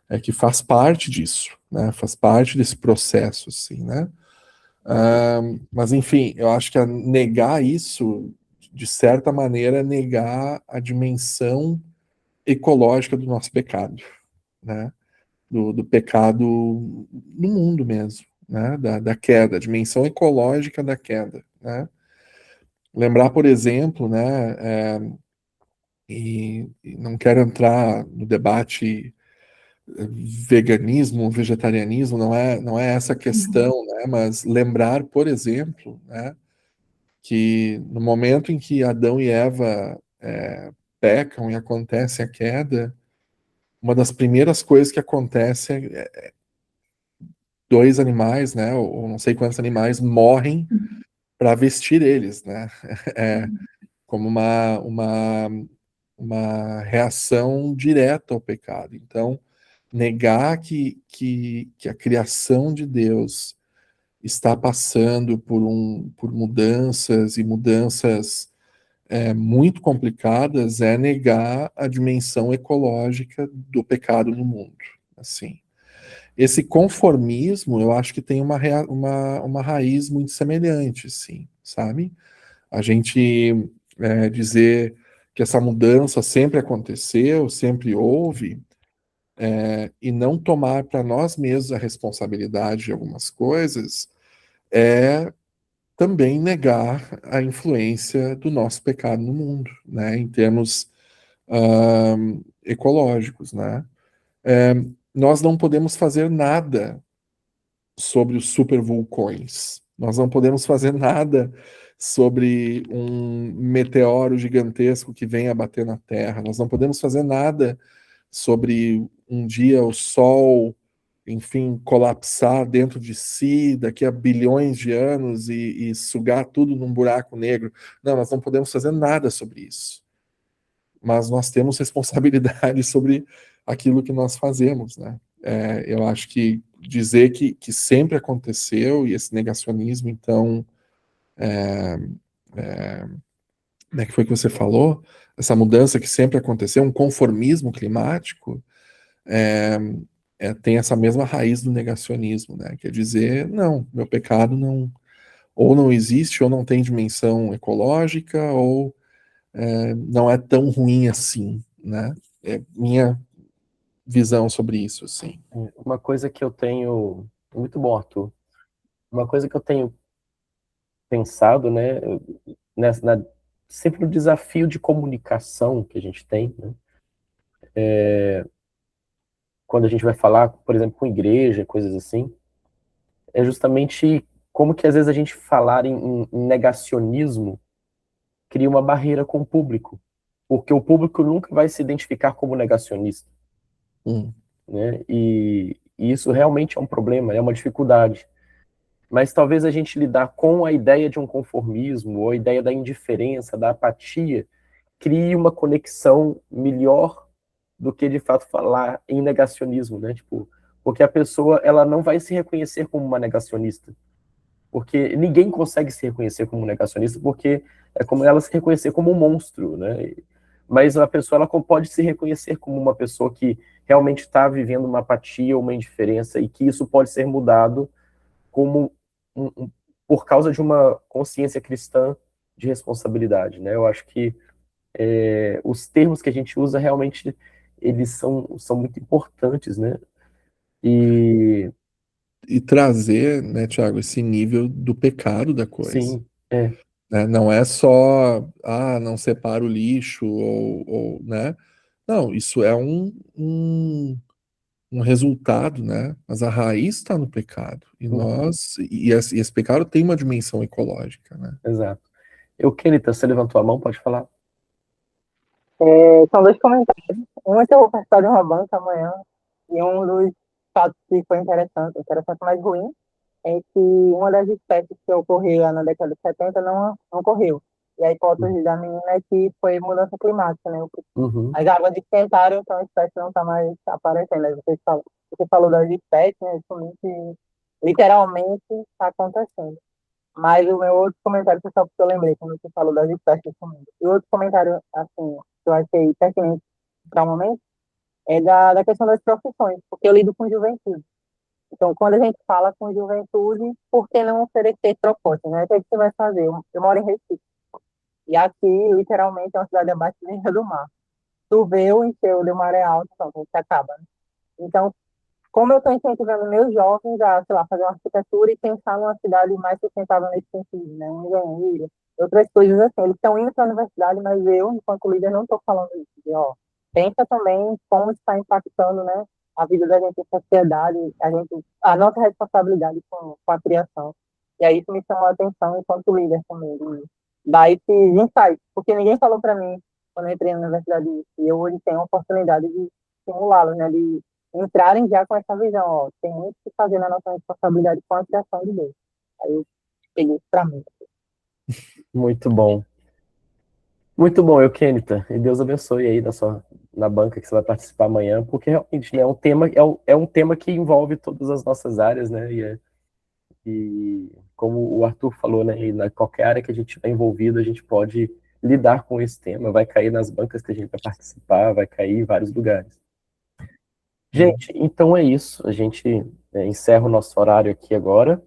É que faz parte disso, né? Faz parte desse processo, assim, né? Mas, enfim, eu acho que negar isso, de certa maneira, é negar a dimensão ecológica do nosso pecado, né? Do pecado no mundo mesmo, né? Da queda, a dimensão ecológica da queda, né? Lembrar, por exemplo, né? E não quero entrar no debate veganismo, vegetarianismo, não é essa questão, né? Mas lembrar, por exemplo, né? Que no momento em que Adão e Eva pecam e acontece a queda, uma das primeiras coisas que acontece é dois animais, né, ou não sei quantos animais morrem para vestir eles, né, é como uma reação direta ao pecado. Então, negar que a criação de Deus está passando por mudanças e mudanças muito complicadas é negar a dimensão ecológica do pecado no mundo. Assim, esse conformismo, eu acho que tem uma raiz muito semelhante, sim, sabe? A gente dizer que essa mudança sempre aconteceu, sempre houve, e não tomar para nós mesmos a responsabilidade de algumas coisas, é também negar a influência do nosso pecado no mundo, né, em termos ecológicos, né? Nós não podemos fazer nada sobre os supervulcões. Nós não podemos fazer nada sobre um meteoro gigantesco que vem a bater na Terra. Nós não podemos fazer nada sobre um dia o Sol, enfim, colapsar dentro de si daqui a bilhões de anos e sugar tudo num buraco negro. Não, nós não podemos fazer nada sobre isso. Mas nós temos responsabilidade sobre aquilo que nós fazemos, né? Eu acho que dizer que sempre aconteceu e esse negacionismo, então, como é que foi que você falou? Essa mudança que sempre aconteceu, um conformismo climático, tem essa mesma raiz do negacionismo, né? Quer dizer, não, meu pecado não, ou não existe, ou não tem dimensão ecológica, ou não é tão ruim assim, né? É minha visão sobre isso, assim. Uma coisa que eu tenho. Muito bom, Arthur. Uma coisa que eu tenho pensado, né, sempre no desafio de comunicação que a gente tem, né, quando a gente vai falar, por exemplo, com igreja, coisas assim, é justamente como que às vezes a gente falar em negacionismo cria uma barreira com o público, porque o público nunca vai se identificar como negacionista, Hum. né, e isso realmente é um problema, é uma dificuldade. Mas talvez a gente lidar com a ideia de um conformismo, ou a ideia da indiferença, da apatia, crie uma conexão melhor do que de fato falar em negacionismo, né? Tipo, porque a pessoa ela não vai se reconhecer como uma negacionista, porque ninguém consegue se reconhecer como um negacionista, porque é como ela se reconhecer como um monstro, né? Mas a pessoa ela pode se reconhecer como uma pessoa que realmente está vivendo uma apatia ou uma indiferença e que isso pode ser mudado como por causa de uma consciência cristã de responsabilidade, né? Eu acho que os termos que a gente usa realmente eles são muito importantes, né? E E trazer, né, Tiago, esse nível do pecado da coisa, sim, né? Não é só, não separa o lixo, né? Não, isso é um resultado, né? Mas a raiz está no pecado. E esse pecado tem uma dimensão ecológica, né? exato. Kenita, você levantou a mão, pode falar? São dois comentários. Um é que eu vou participar de uma banca amanhã, e um dos fatos que foi interessante, mas ruim, é que uma das espécies que ocorreu lá na década de 70 não ocorreu. E a hipótese da menina é que foi mudança climática, né? Uhum. As águas esquentaram, então a espécie não está mais aparecendo. Aí você falou das espécies, né? Isso literalmente está acontecendo. Mas o meu outro comentário, foi só porque eu lembrei, quando você falou das espécies sumindo. E outro comentário, assim, que eu achei pertinente para o momento, é da questão das profissões, porque eu lido com juventude. Então, quando a gente fala com juventude, por que não oferecer propostas, né? O que é que você vai fazer? Eu moro em Recife. E aqui, literalmente, é uma cidade abaixo da linha do mar. Choveu, encheu, deu maré alta, então a gente acaba, né? Então, como eu estou incentivando meus jovens a, sei lá, fazer uma arquitetura e pensar numa cidade mais sustentável nesse sentido, né? Uma engenharia, outras coisas assim. Eles estão indo para a universidade, mas eu, enquanto líder, não estou falando isso. Ó, pensa também como está impactando, né, a vida da gente, a sociedade, a nossa responsabilidade com a criação. E aí isso me chamou a atenção enquanto líder também. Dar esse insight, porque ninguém falou para mim quando eu entrei na universidade isso. E eu hoje tenho a oportunidade de estimulá-los, né, de entrarem já com essa visão, ó, tem muito que fazer na nossa responsabilidade com a criação de Deus. Aí eu peguei isso para mim. Muito bom. Muito bom, Euquênita. E Deus abençoe aí na banca que você vai participar amanhã, porque realmente, né, é um tema que envolve todas as nossas áreas, né? E como o Arthur falou, né, qualquer área que a gente estiver envolvido, a gente pode lidar com esse tema, vai cair nas bancas que a gente vai participar, vai cair em vários lugares. Gente, então é isso. A gente encerra o nosso horário aqui agora.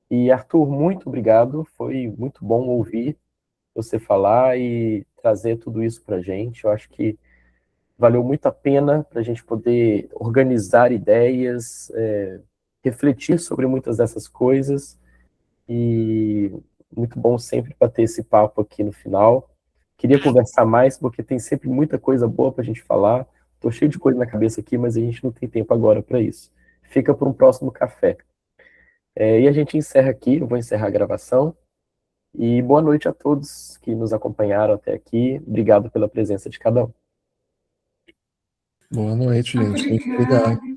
E Arthur, muito obrigado. Foi muito bom ouvir você falar e trazer tudo isso para a gente. Eu acho que valeu muito a pena para a gente poder organizar ideias, refletir sobre muitas dessas coisas. E muito bom sempre para ter esse papo aqui no final. Queria conversar mais, porque tem sempre muita coisa boa para a gente falar. Estou cheio de coisa na cabeça aqui, mas a gente não tem tempo agora para isso. Fica para um próximo café. E a gente encerra aqui, eu vou encerrar a gravação. E boa noite a todos que nos acompanharam até aqui. Obrigado pela presença de cada um. Boa noite, gente. Muito Obrigada. obrigado.